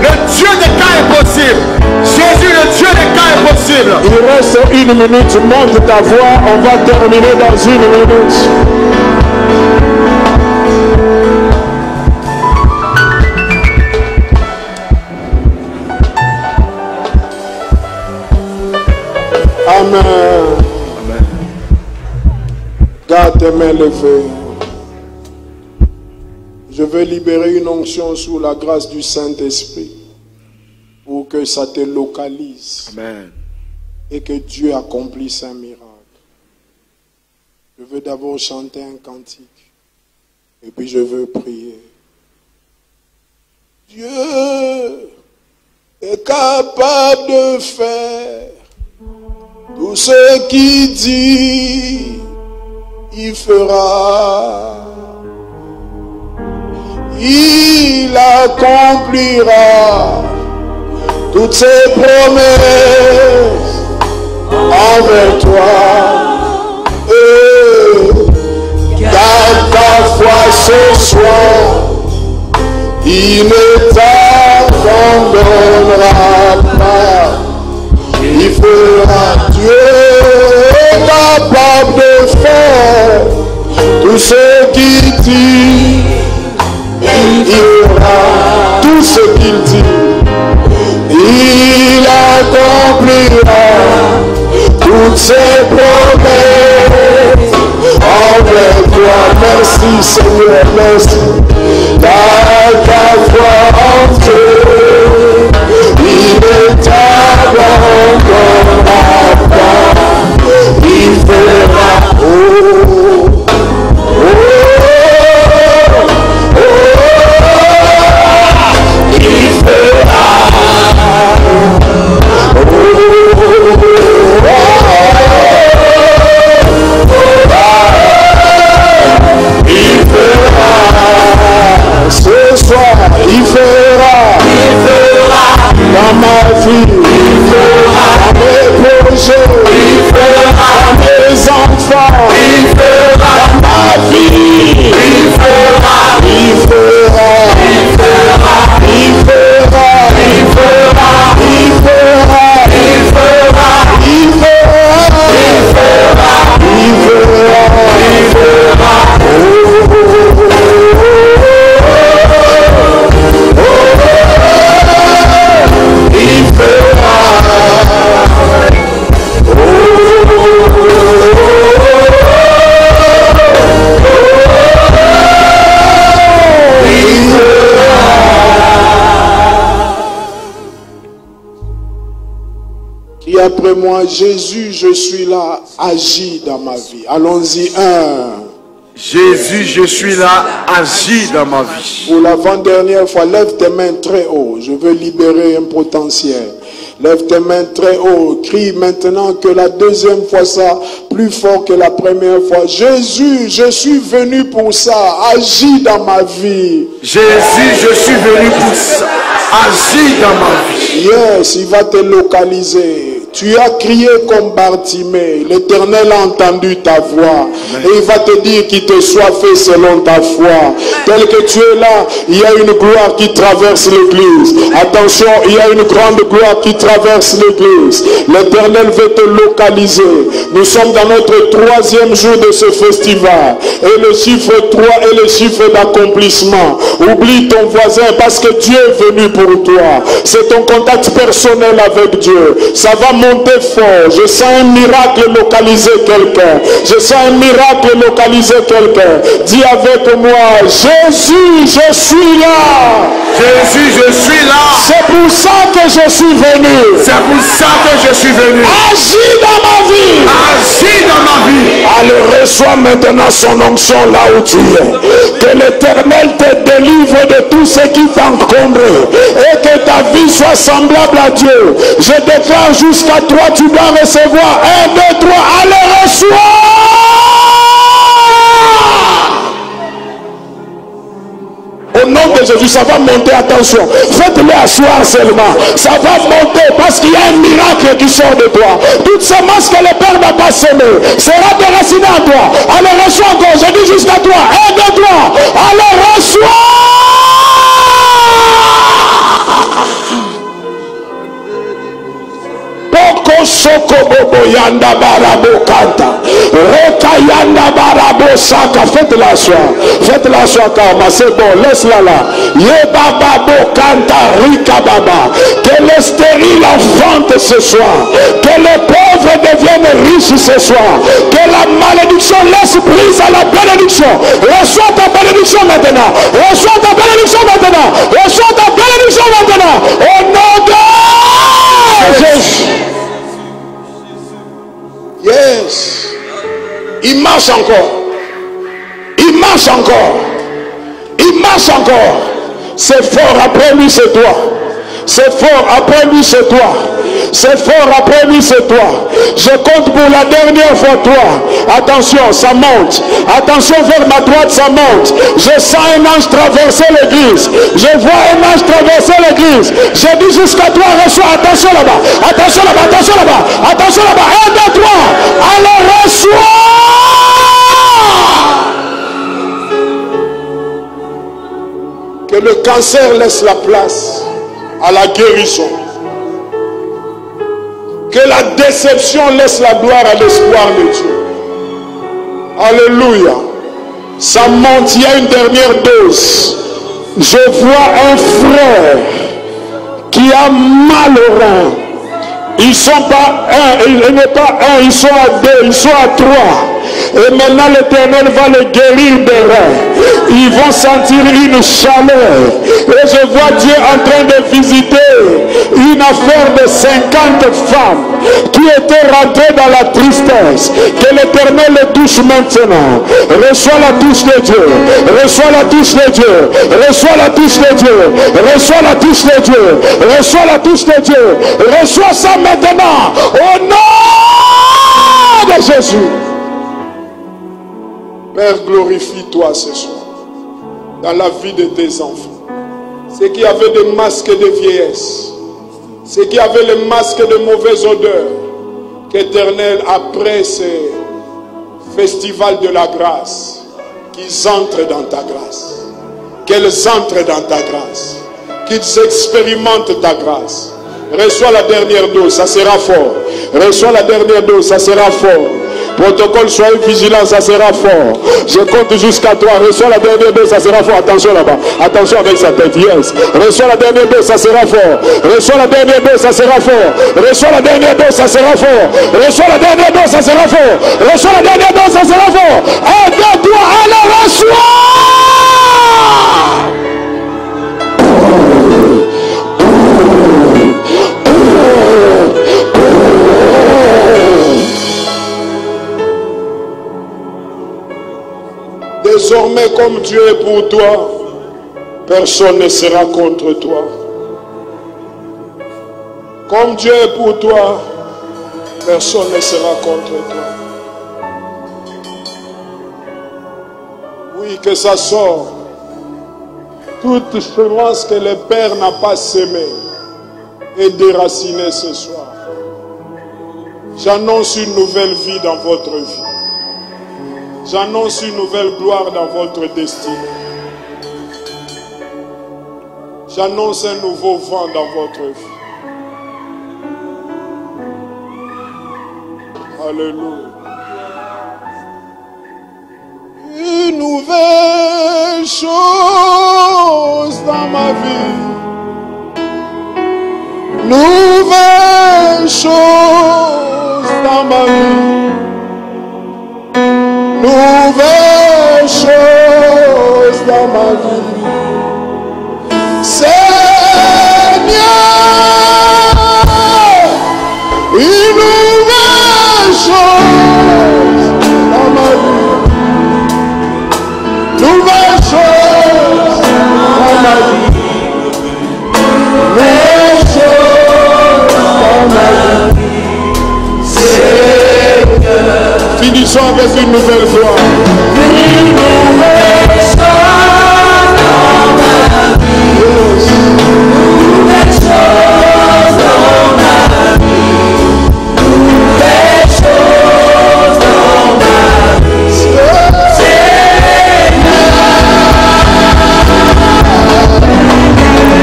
Le Dieu des cas est possible. Jésus, le Dieu des cas est possible. Il reste 1 minute. Monte ta voix. On va terminer dans 1 minute. Amen. Garde tes mains levées. Je veux libérer une onction sous la grâce du Saint-Esprit pour que ça te localise. Amen. Et que Dieu accomplisse un miracle. Je veux d'abord chanter un cantique. Et puis je veux prier. Dieu est capable de faire tout ce qu'il dit, il fera. Il accomplira toutes ses promesses envers toi. Garde ta foi ce soir. Il ne t'abandonnera pas. Il il fera. Dieu est capable de faire tout ce qu'il dit. Il fera tout ce qu'il dit. Il accomplira toutes ses promesses envers toi. Merci Seigneur, merci. Dans ta foi en Dieu, il ne t'abandonnera pas. Il fera. Il fera. Ce soir, il fera dans ma vie, il fera dans mes projets, il fera dans mes enfants, il fera dans ma vie, il fera, il fera, il fera, il fera, il fera, il fera, il fera, il fera, il fera, Et après moi, Jésus, je suis là, agis dans ma vie. Allons-y, Jésus, je suis là, agis dans ma vie. Pour l'avant-dernière fois, lève tes mains très haut. Je veux libérer un potentiel. Lève tes mains très haut. Crie maintenant que la deuxième fois ça, plus fort que la première fois. Jésus, je suis venu pour ça. Agis dans ma vie. Jésus, je suis venu pour ça. Agis dans ma vie. Yes, il va te localiser. Tu as crié comme Bartimée. L'Éternel a entendu ta voix. Et il va te dire qu'il te soit fait selon ta foi. Tel que tu es là, il y a une gloire qui traverse l'église. Attention, il y a une grande gloire qui traverse l'église. L'Éternel veut te localiser. Nous sommes dans notre troisième jour de ce festival. Et le chiffre 3 est le chiffre d'accomplissement. Oublie ton voisin parce que Dieu est venu pour toi. C'est ton contact personnel avec Dieu. Ça va monter fort. Je sens un miracle localiser quelqu'un. Je sens un miracle localiser quelqu'un. Dis avec moi, Jésus, je suis là. Jésus, je suis là. C'est pour ça que je suis venu. C'est pour ça que je suis venu. Agis dans ma vie. Agis dans ma vie. Allez, reçois maintenant son onction là où tu es. Que l'Éternel te délivre de tout ce qui t'encombre. Et que ta vie soit semblable à Dieu. Je déclare jusqu'à toi, tu dois recevoir 1, 2, 3. Allez, reçois. Au nom de Jésus, ça va monter, attention. Faites-le asseoir seulement. Ça va monter parce qu'il y a un miracle qui sort de toi. Toutes ces masses que le Père n'a pas semées sera déraciné à toi. Allez, reçois encore. Je dis jusqu'à toi. 1, 2, 3. Allez, reçois. Poko soko bobo yanda barabo kanta. Reka yanda barabo saka. Faites-la asseoir. Faites-la asseoir, Karma. C'est bon. Laisse-la là. Ye baba bo kanta rika baba. Que les stériles enfantent ce soir. Que les pauvres deviennent riches ce soir. Que la malédiction laisse prise à la bénédiction. Reçois ta bénédiction maintenant. Reçois ta bénédiction maintenant. Reçois ta bénédiction maintenant. Au nom de Jésus. Yes. Il marche encore. Il marche encore. Il marche encore. C'est fort, après lui c'est toi. C'est fort, après lui c'est toi. C'est fort, après lui c'est toi. Je compte pour la dernière fois toi. Attention, ça monte. Attention, vers ma droite, ça monte. Je sens un ange traverser l'église. Je vois un ange traverser l'église. Je dis jusqu'à toi, reçois. Attention là-bas. Attention là-bas, attention là-bas. Attention là-bas. 1, 2, 3. Alors reçois. Que le cancer laisse la place à la guérison. Que la déception laisse la gloire à l'espoir de Dieu. Alléluia. Ça monte, il y a une dernière dose. Je vois un frère qui a mal au rein. Ils ne sont pas un, il n'est pas un, ils sont à deux, ils sont à trois. Et maintenant l'Éternel va les guérir des reins. Ils vont sentir une chaleur. Et je vois Dieu en train de visiter une affaire de 50 femmes qui étaient rentrées dans la tristesse. Que l'Éternel les touche maintenant. Reçois la touche de Dieu. Reçois la touche de Dieu. Reçois la touche de Dieu. Reçois la touche de Dieu. Reçois la touche de Dieu. Reçois ça maintenant. Au nom de Jésus. Père, glorifie-toi ce soir dans la vie de tes enfants. Ceux qui avaient des masques de vieillesse, ceux qui avaient les masques de mauvaise odeur, qu'Éternel, après ce festival de la grâce, qu'ils entrent dans ta grâce, qu'elles entrent dans ta grâce, qu'ils expérimentent ta grâce. Reçois la dernière dose, ça sera fort. Reçois la dernière dose, ça sera fort. Protocole, soyez vigilants, ça sera fort. Je compte jusqu'à 3. Reçois la dernière dose, ça sera fort. Attention là-bas. Attention avec sa tête. Yes. Reçois la dernière dose, ça sera fort. Reçois la dernière dose, ça sera fort. Reçois la dernière dose, ça sera fort. Reçois la dernière dose, ça sera fort. Reçois la dernière dose, ça sera fort. Aide-toi à la reçois. Désormais, comme Dieu est pour toi, personne ne sera contre toi. Comme Dieu est pour toi, personne ne sera contre toi. Oui, que ça sorte. Toute semence que le Père n'a pas sémée est déracinée ce soir. J'annonce une nouvelle vie dans votre vie. J'annonce une nouvelle gloire dans votre destinée. J'annonce un nouveau vent dans votre vie. Alléluia. Une nouvelle chose dans ma vie. Nouvelle chose dans ma vie. Nouvelle chose dans ma vie. Seigneur, une nouvelle chose dans ma vie. Nouvelle chose dans ma vie. Nouvelle chose dans ma vie. Seigneur. Finissons avec une nouvelle gloire. Une nouvelle chose dans ma vie. Nouvelle chose dans ma vie. Nouvelle chose dans ma vie. Seigneur.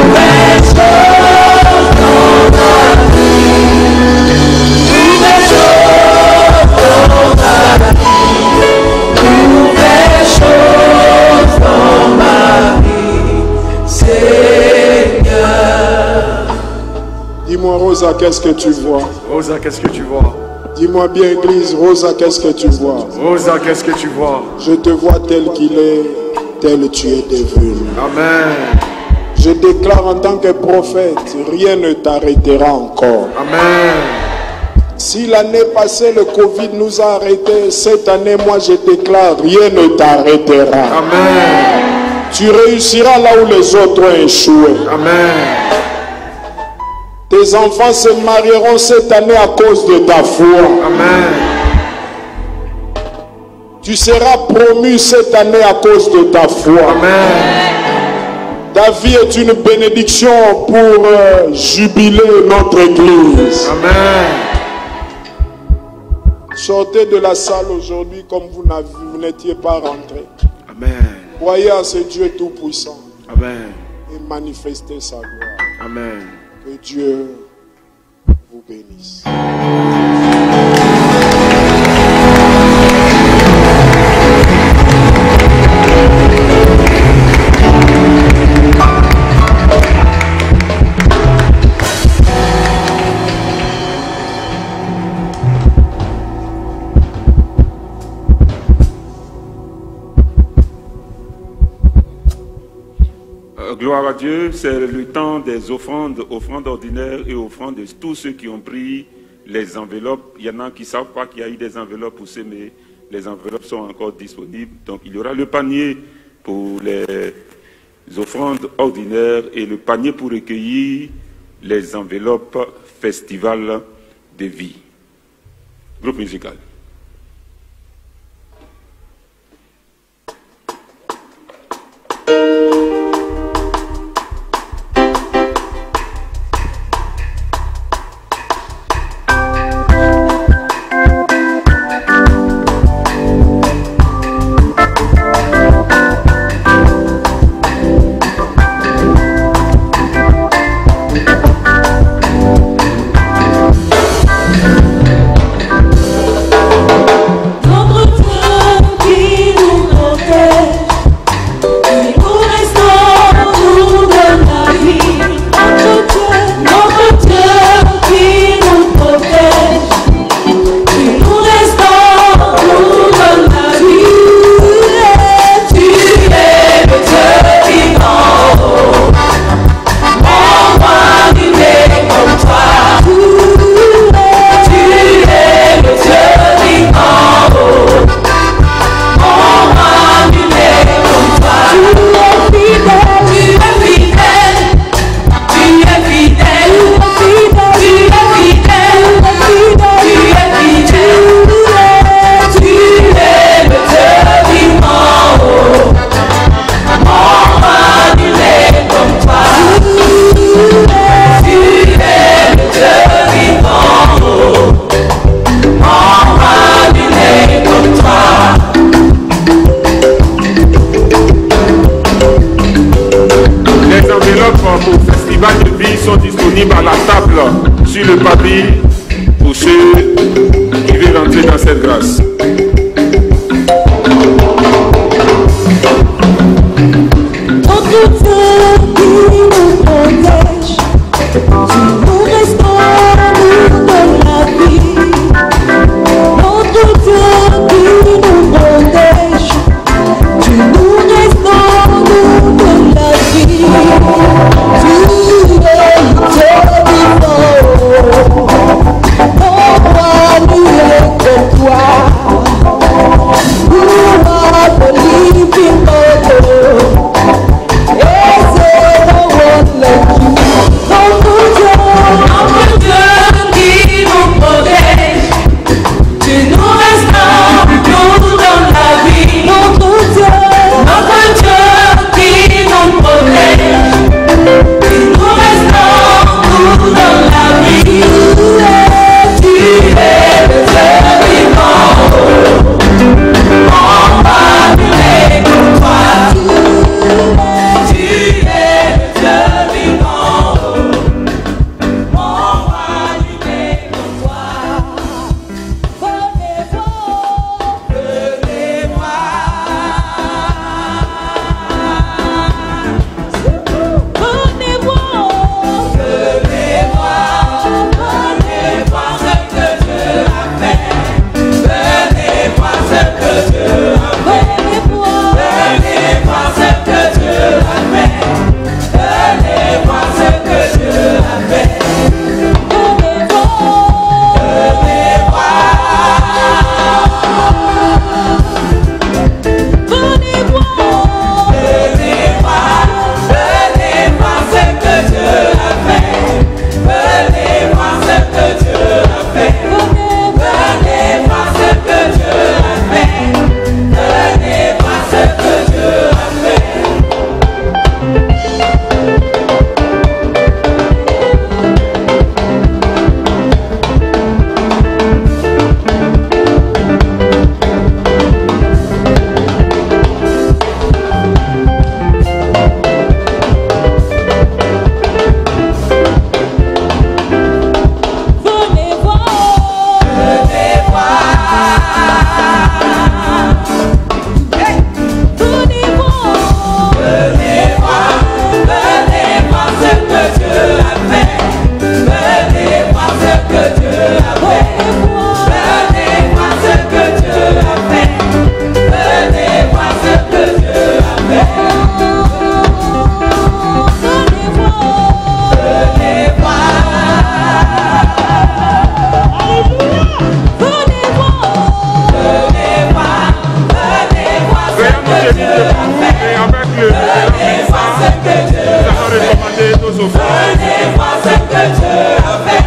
Nouvelle chose dans ma vie. Nouvelle chose dans ma vie. Nouvelle chose dans ma vie. Seigneur. Dis-moi, Rosa, qu'est-ce que tu vois? Rosa, qu'est-ce que tu vois? Dis-moi bien, Église, Rosa, qu'est-ce que tu vois? Rosa, qu'est-ce que tu vois? Je te vois tel qu'il est, tel tu es devenu. Amen. Je déclare en tant que prophète, rien ne t'arrêtera encore. Amen. Si l'année passée le Covid nous a arrêtés, cette année, moi je déclare, rien ne t'arrêtera. Amen. Tu réussiras là où les autres ont échoué. Amen. Tes enfants se marieront cette année à cause de ta foi. Amen. Tu seras promu cette année à cause de ta foi. Amen. Ta vie est une bénédiction pour jubiler notre Église. Amen. Sortez de la salle aujourd'hui comme vous n'étiez pas rentré. Amen. Croyez en ce Dieu tout-puissant. Amen. Et manifestez sa gloire. Amen. Que Dieu vous bénisse. Gloire à Dieu, c'est le temps des offrandes ordinaires et offrandes de tous ceux qui ont pris les enveloppes. Il y en a qui ne savent pas qu'il y a eu des enveloppes pour ça, mais les enveloppes sont encore disponibles. Donc il y aura le panier pour les offrandes ordinaires et le panier pour recueillir les enveloppes festival de vie. Groupe musical. À la table sur le papier pour ceux qui veulent rentrer dans cette grâce. Toi recommander nos offrandes. Venez voir ce que Dieu a fait.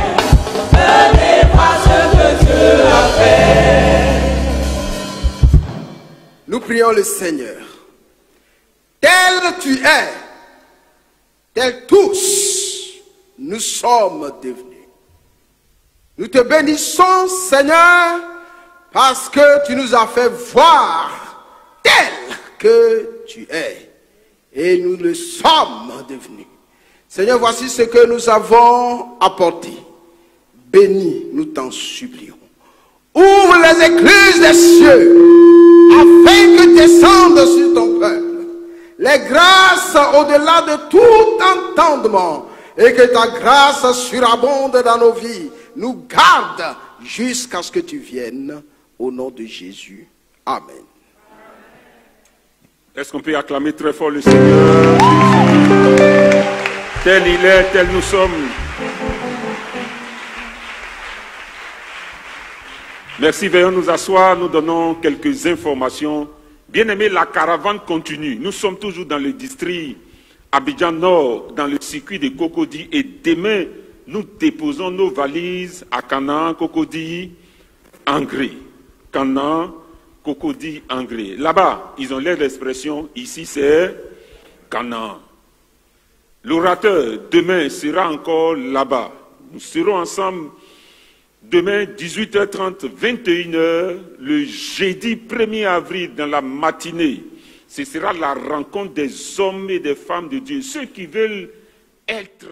Venez voir ce que Dieu a fait. Nous prions le Seigneur. Tel tu es, tel tous nous sommes devenus. Nous te bénissons, Seigneur, parce que tu nous as fait voir tel que tu es. Et nous le sommes devenus. Seigneur, voici ce que nous avons apporté. Bénis, nous t'en supplions. Ouvre les écluses des cieux, afin que descendent sur ton peuple les grâces au-delà de tout entendement, et que ta grâce surabonde dans nos vies, nous garde jusqu'à ce que tu viennes, au nom de Jésus. Amen. Est-ce qu'on peut acclamer très fort le Seigneur? Tel il est, tel nous sommes. Merci, veuillons nous asseoir, nous donnons quelques informations. Bien-aimés, la caravane continue. Nous sommes toujours dans le district Abidjan Nord, dans le circuit de Cocody, et demain, nous déposons nos valises à Canaan, Cocody, Angré. Canaan, Cocody, Angré. Là-bas, ils ont l'air d'expression, ici c'est Canaan. L'orateur, demain, sera encore là-bas. Nous serons ensemble demain, 18h30, 21h, le jeudi 1er avril, dans la matinée. Ce sera la rencontre des hommes et des femmes de Dieu, ceux qui veulent être...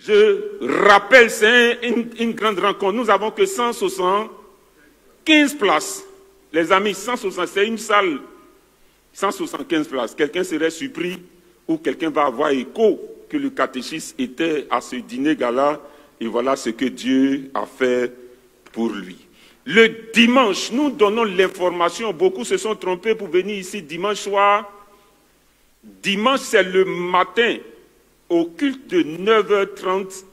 Je rappelle, c'est une grande rencontre. Nous n'avons que 175 places. Les amis, 160, c'est une salle. 175 places. Quelqu'un serait surpris ou quelqu'un va avoir écho que le catéchisme était à ce dîner gala. Et voilà ce que Dieu a fait pour lui. Le dimanche, nous donnons l'information. Beaucoup se sont trompés pour venir ici dimanche soir. Dimanche, c'est le matin. Au culte de 9h30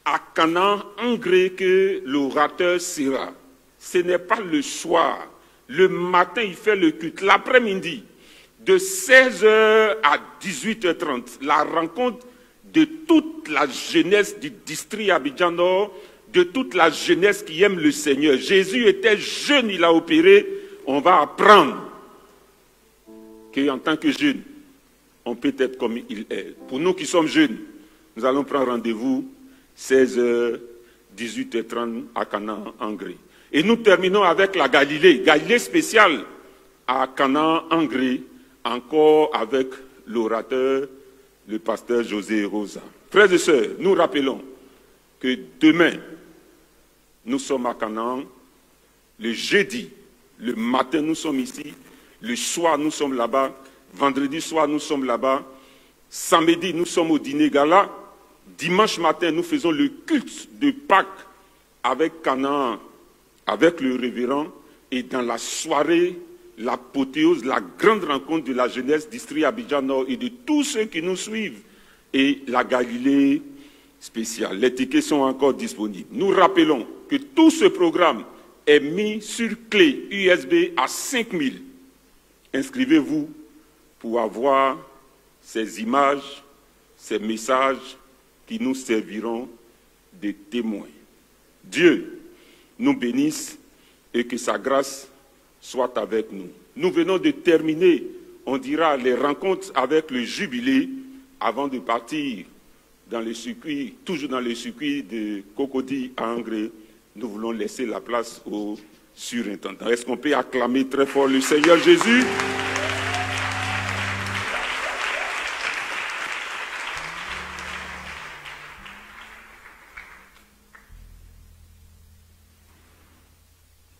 à Canaan, Angré, que l'orateur sera. Ce n'est pas le soir. Le matin, il fait le culte. L'après-midi, de 16h à 18h30, la rencontre de toute la jeunesse du district Abidjan Nord, de toute la jeunesse qui aime le Seigneur. Jésus était jeune, il a opéré. On va apprendre qu'en tant que jeune, on peut être comme il est. Pour nous qui sommes jeunes, nous allons prendre rendez-vous 16h, 18h30 à Canaan, Angré. Et nous terminons avec la Galilée. Galilée spéciale à Canaan, Angré, encore avec l'orateur, le pasteur José Rosa. Frères et sœurs, nous rappelons, que demain, nous sommes à Canaan, le jeudi, le matin, nous sommes ici, le soir, nous sommes là-bas, vendredi soir, nous sommes là-bas, samedi, nous sommes au dîner gala, dimanche matin, nous faisons le culte de Pâques avec Canaan, avec le révérend, et dans la soirée, l'apothéose, la grande rencontre de la jeunesse d'Istrie Abidjan Nord et de tous ceux qui nous suivent, et la Galilée spéciale. Les tickets sont encore disponibles. Nous rappelons que tout ce programme est mis sur clé USB à 5000. Inscrivez-vous pour avoir ces images, ces messages qui nous serviront de témoins. Dieu nous bénisse et que sa grâce soit avec nous. Nous venons de terminer, on dira, les rencontres avec le jubilé avant de partir dans le circuit, toujours dans le circuit de Cocody à Angré. Nous voulons laisser la place au surintendant. Est-ce qu'on peut acclamer très fort le Seigneur Jésus?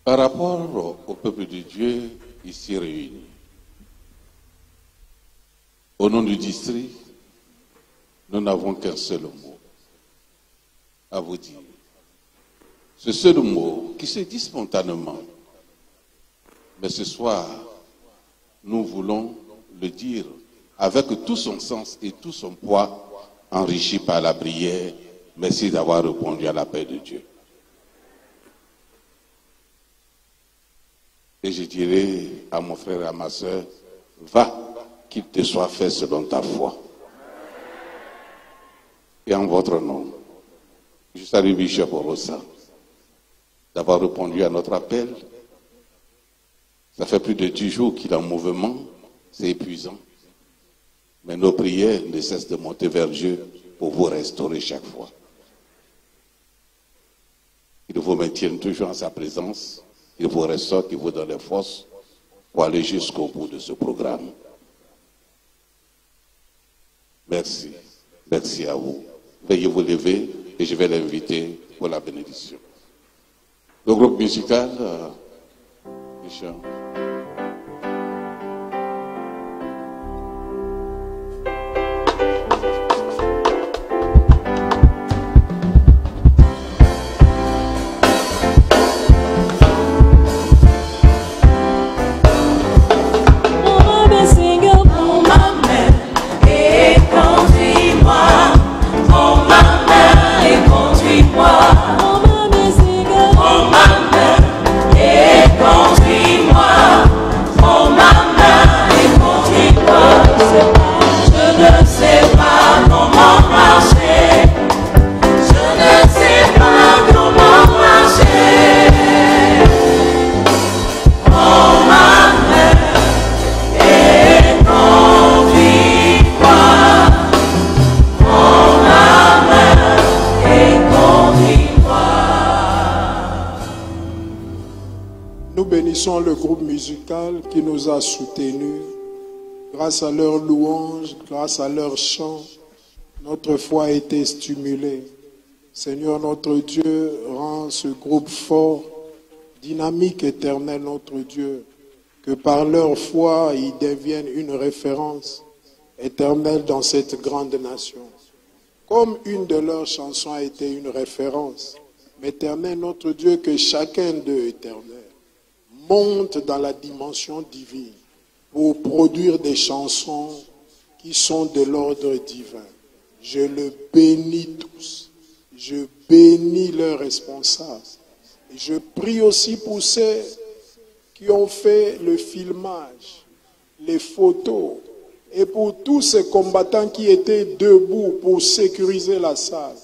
Par rapport au peuple de Dieu ici réuni, au nom du district, nous n'avons qu'un seul mot à vous dire. Ce seul mot qui se dit spontanément. Mais ce soir, nous voulons le dire avec tout son sens et tout son poids, enrichi par la prière. Merci d'avoir répondu à l'appel de Dieu. Et je dirai à mon frère et à ma soeur, va, qu'il te soit fait selon ta foi. Et en votre nom, je salue Bishop Orosa d'avoir répondu à notre appel. Ça fait plus de 10 jours qu'il est en mouvement, c'est épuisant. Mais nos prières ne cessent de monter vers Dieu pour vous restaurer chaque fois. Il vous maintienne toujours en sa présence. Il vous restaure, il vous donne les forces pour aller jusqu'au bout de ce programme. Merci. Merci à vous. Veuillez vous lever et je vais l'inviter pour la bénédiction. Le groupe musical, Michel. Le groupe musical qui nous a soutenus, grâce à leurs louanges, grâce à leurs chants, notre foi a été stimulée. Seigneur notre Dieu, rend ce groupe fort, dynamique, éternel notre Dieu, que par leur foi, ils deviennent une référence éternelle dans cette grande nation. Comme une de leurs chansons a été une référence, mais éternel notre Dieu, que chacun d'eux, éternel, monte dans la dimension divine pour produire des chansons qui sont de l'ordre divin. Je le bénis tous. Je bénis leurs responsables. Et je prie aussi pour ceux qui ont fait le filmage, les photos, et pour tous ces combattants qui étaient debout pour sécuriser la salle.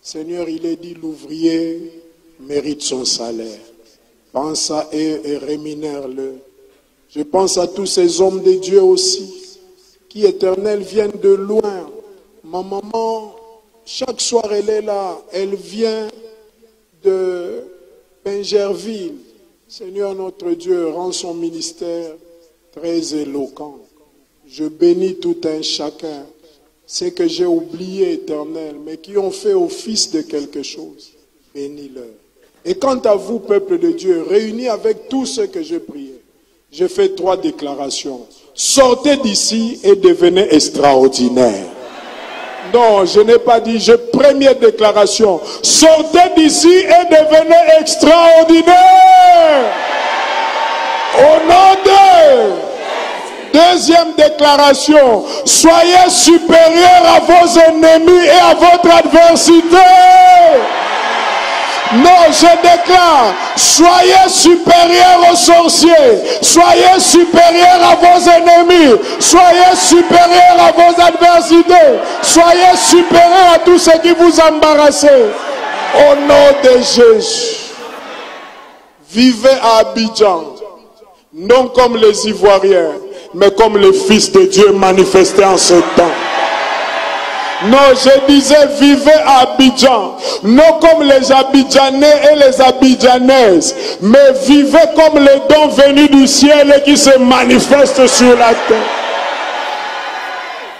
Seigneur, il est dit, l'ouvrier mérite son salaire. Pense à eux et rémunère-le. Je pense à tous ces hommes de Dieu aussi, qui éternels viennent de loin. Ma maman, chaque soir elle est là, elle vient de Pingerville. Seigneur notre Dieu, rend son ministère très éloquent. Je bénis tout un chacun c'est que j'ai oublié, Éternel, mais qui ont fait office de quelque chose. Bénis-leur. Et quant à vous, peuple de Dieu, réunis avec tous ceux que j'ai priés, j'ai fait 3 déclarations. Sortez d'ici et devenez extraordinaires. Non, je n'ai pas dit, première déclaration. Sortez d'ici et devenez extraordinaires. Au nom de... Deuxième déclaration. Soyez supérieurs à vos ennemis et à votre adversité. Non, je déclare, soyez supérieurs aux sorciers, soyez supérieurs à vos ennemis, soyez supérieurs à vos adversités, soyez supérieurs à tout ce qui vous embarrasse. Au nom de Jésus, vivez à Abidjan, non comme les Ivoiriens, mais comme les fils de Dieu manifestés en ce temps. Non, je disais, vivez à Abidjan, non comme les Abidjanais et les Abidjanaises, mais vivez comme les dons venus du ciel qui se manifestent sur la terre.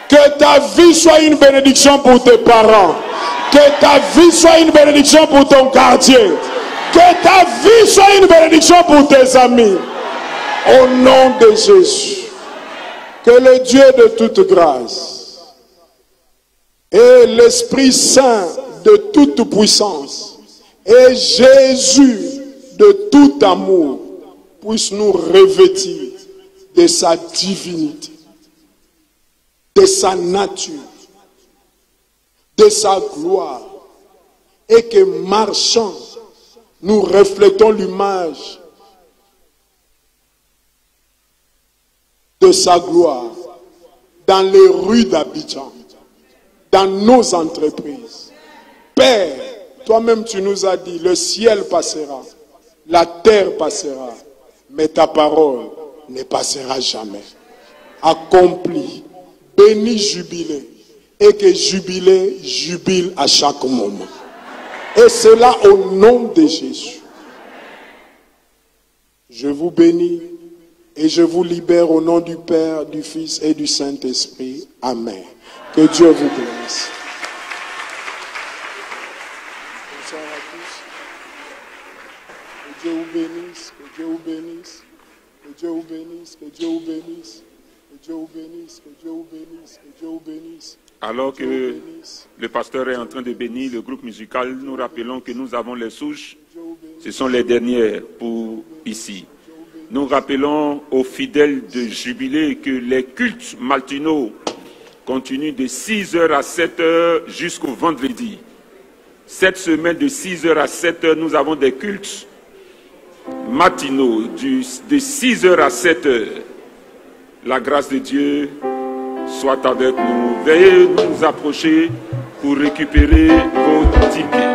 Que ta vie soit une bénédiction pour tes parents, que ta vie soit une bénédiction pour ton quartier, que ta vie soit une bénédiction pour tes amis. Au nom de Jésus, que le Dieu de toute grâce et l'Esprit Saint de toute puissance et Jésus de tout amour puisse nous revêtir de sa divinité, de sa nature, de sa gloire, et que marchant, nous reflétons l'image de sa gloire dans les rues d'Abidjan, dans nos entreprises. Père, toi-même tu nous as dit, le ciel passera, la terre passera, mais ta parole ne passera jamais. Accompli, béni, jubilé, et que jubilé jubile à chaque moment. Et cela au nom de Jésus. Je vous bénis et je vous libère au nom du Père, du Fils et du Saint-Esprit. Amen. Que Dieu vous bénisse. Bonsoir à tous. Que Dieu vous bénisse, que Dieu vous bénisse, que Dieu vous bénisse, que Dieu vous bénisse, que Dieu vous bénisse, que Dieu vous bénisse, que Dieu vous bénisse. Alors que le pasteur est en train de bénir le groupe musical, nous rappelons que nous avons les souches. Ce sont les dernières pour ici. Nous rappelons aux fidèles de Jubilé que les cultes matinaux continuent de 6h à 7h jusqu'au vendredi. Cette semaine de 6h à 7h, nous avons des cultes matinaux de 6h à 7h. La grâce de Dieu soit avec nous. Veuillez nous approcher pour récupérer vos tickets.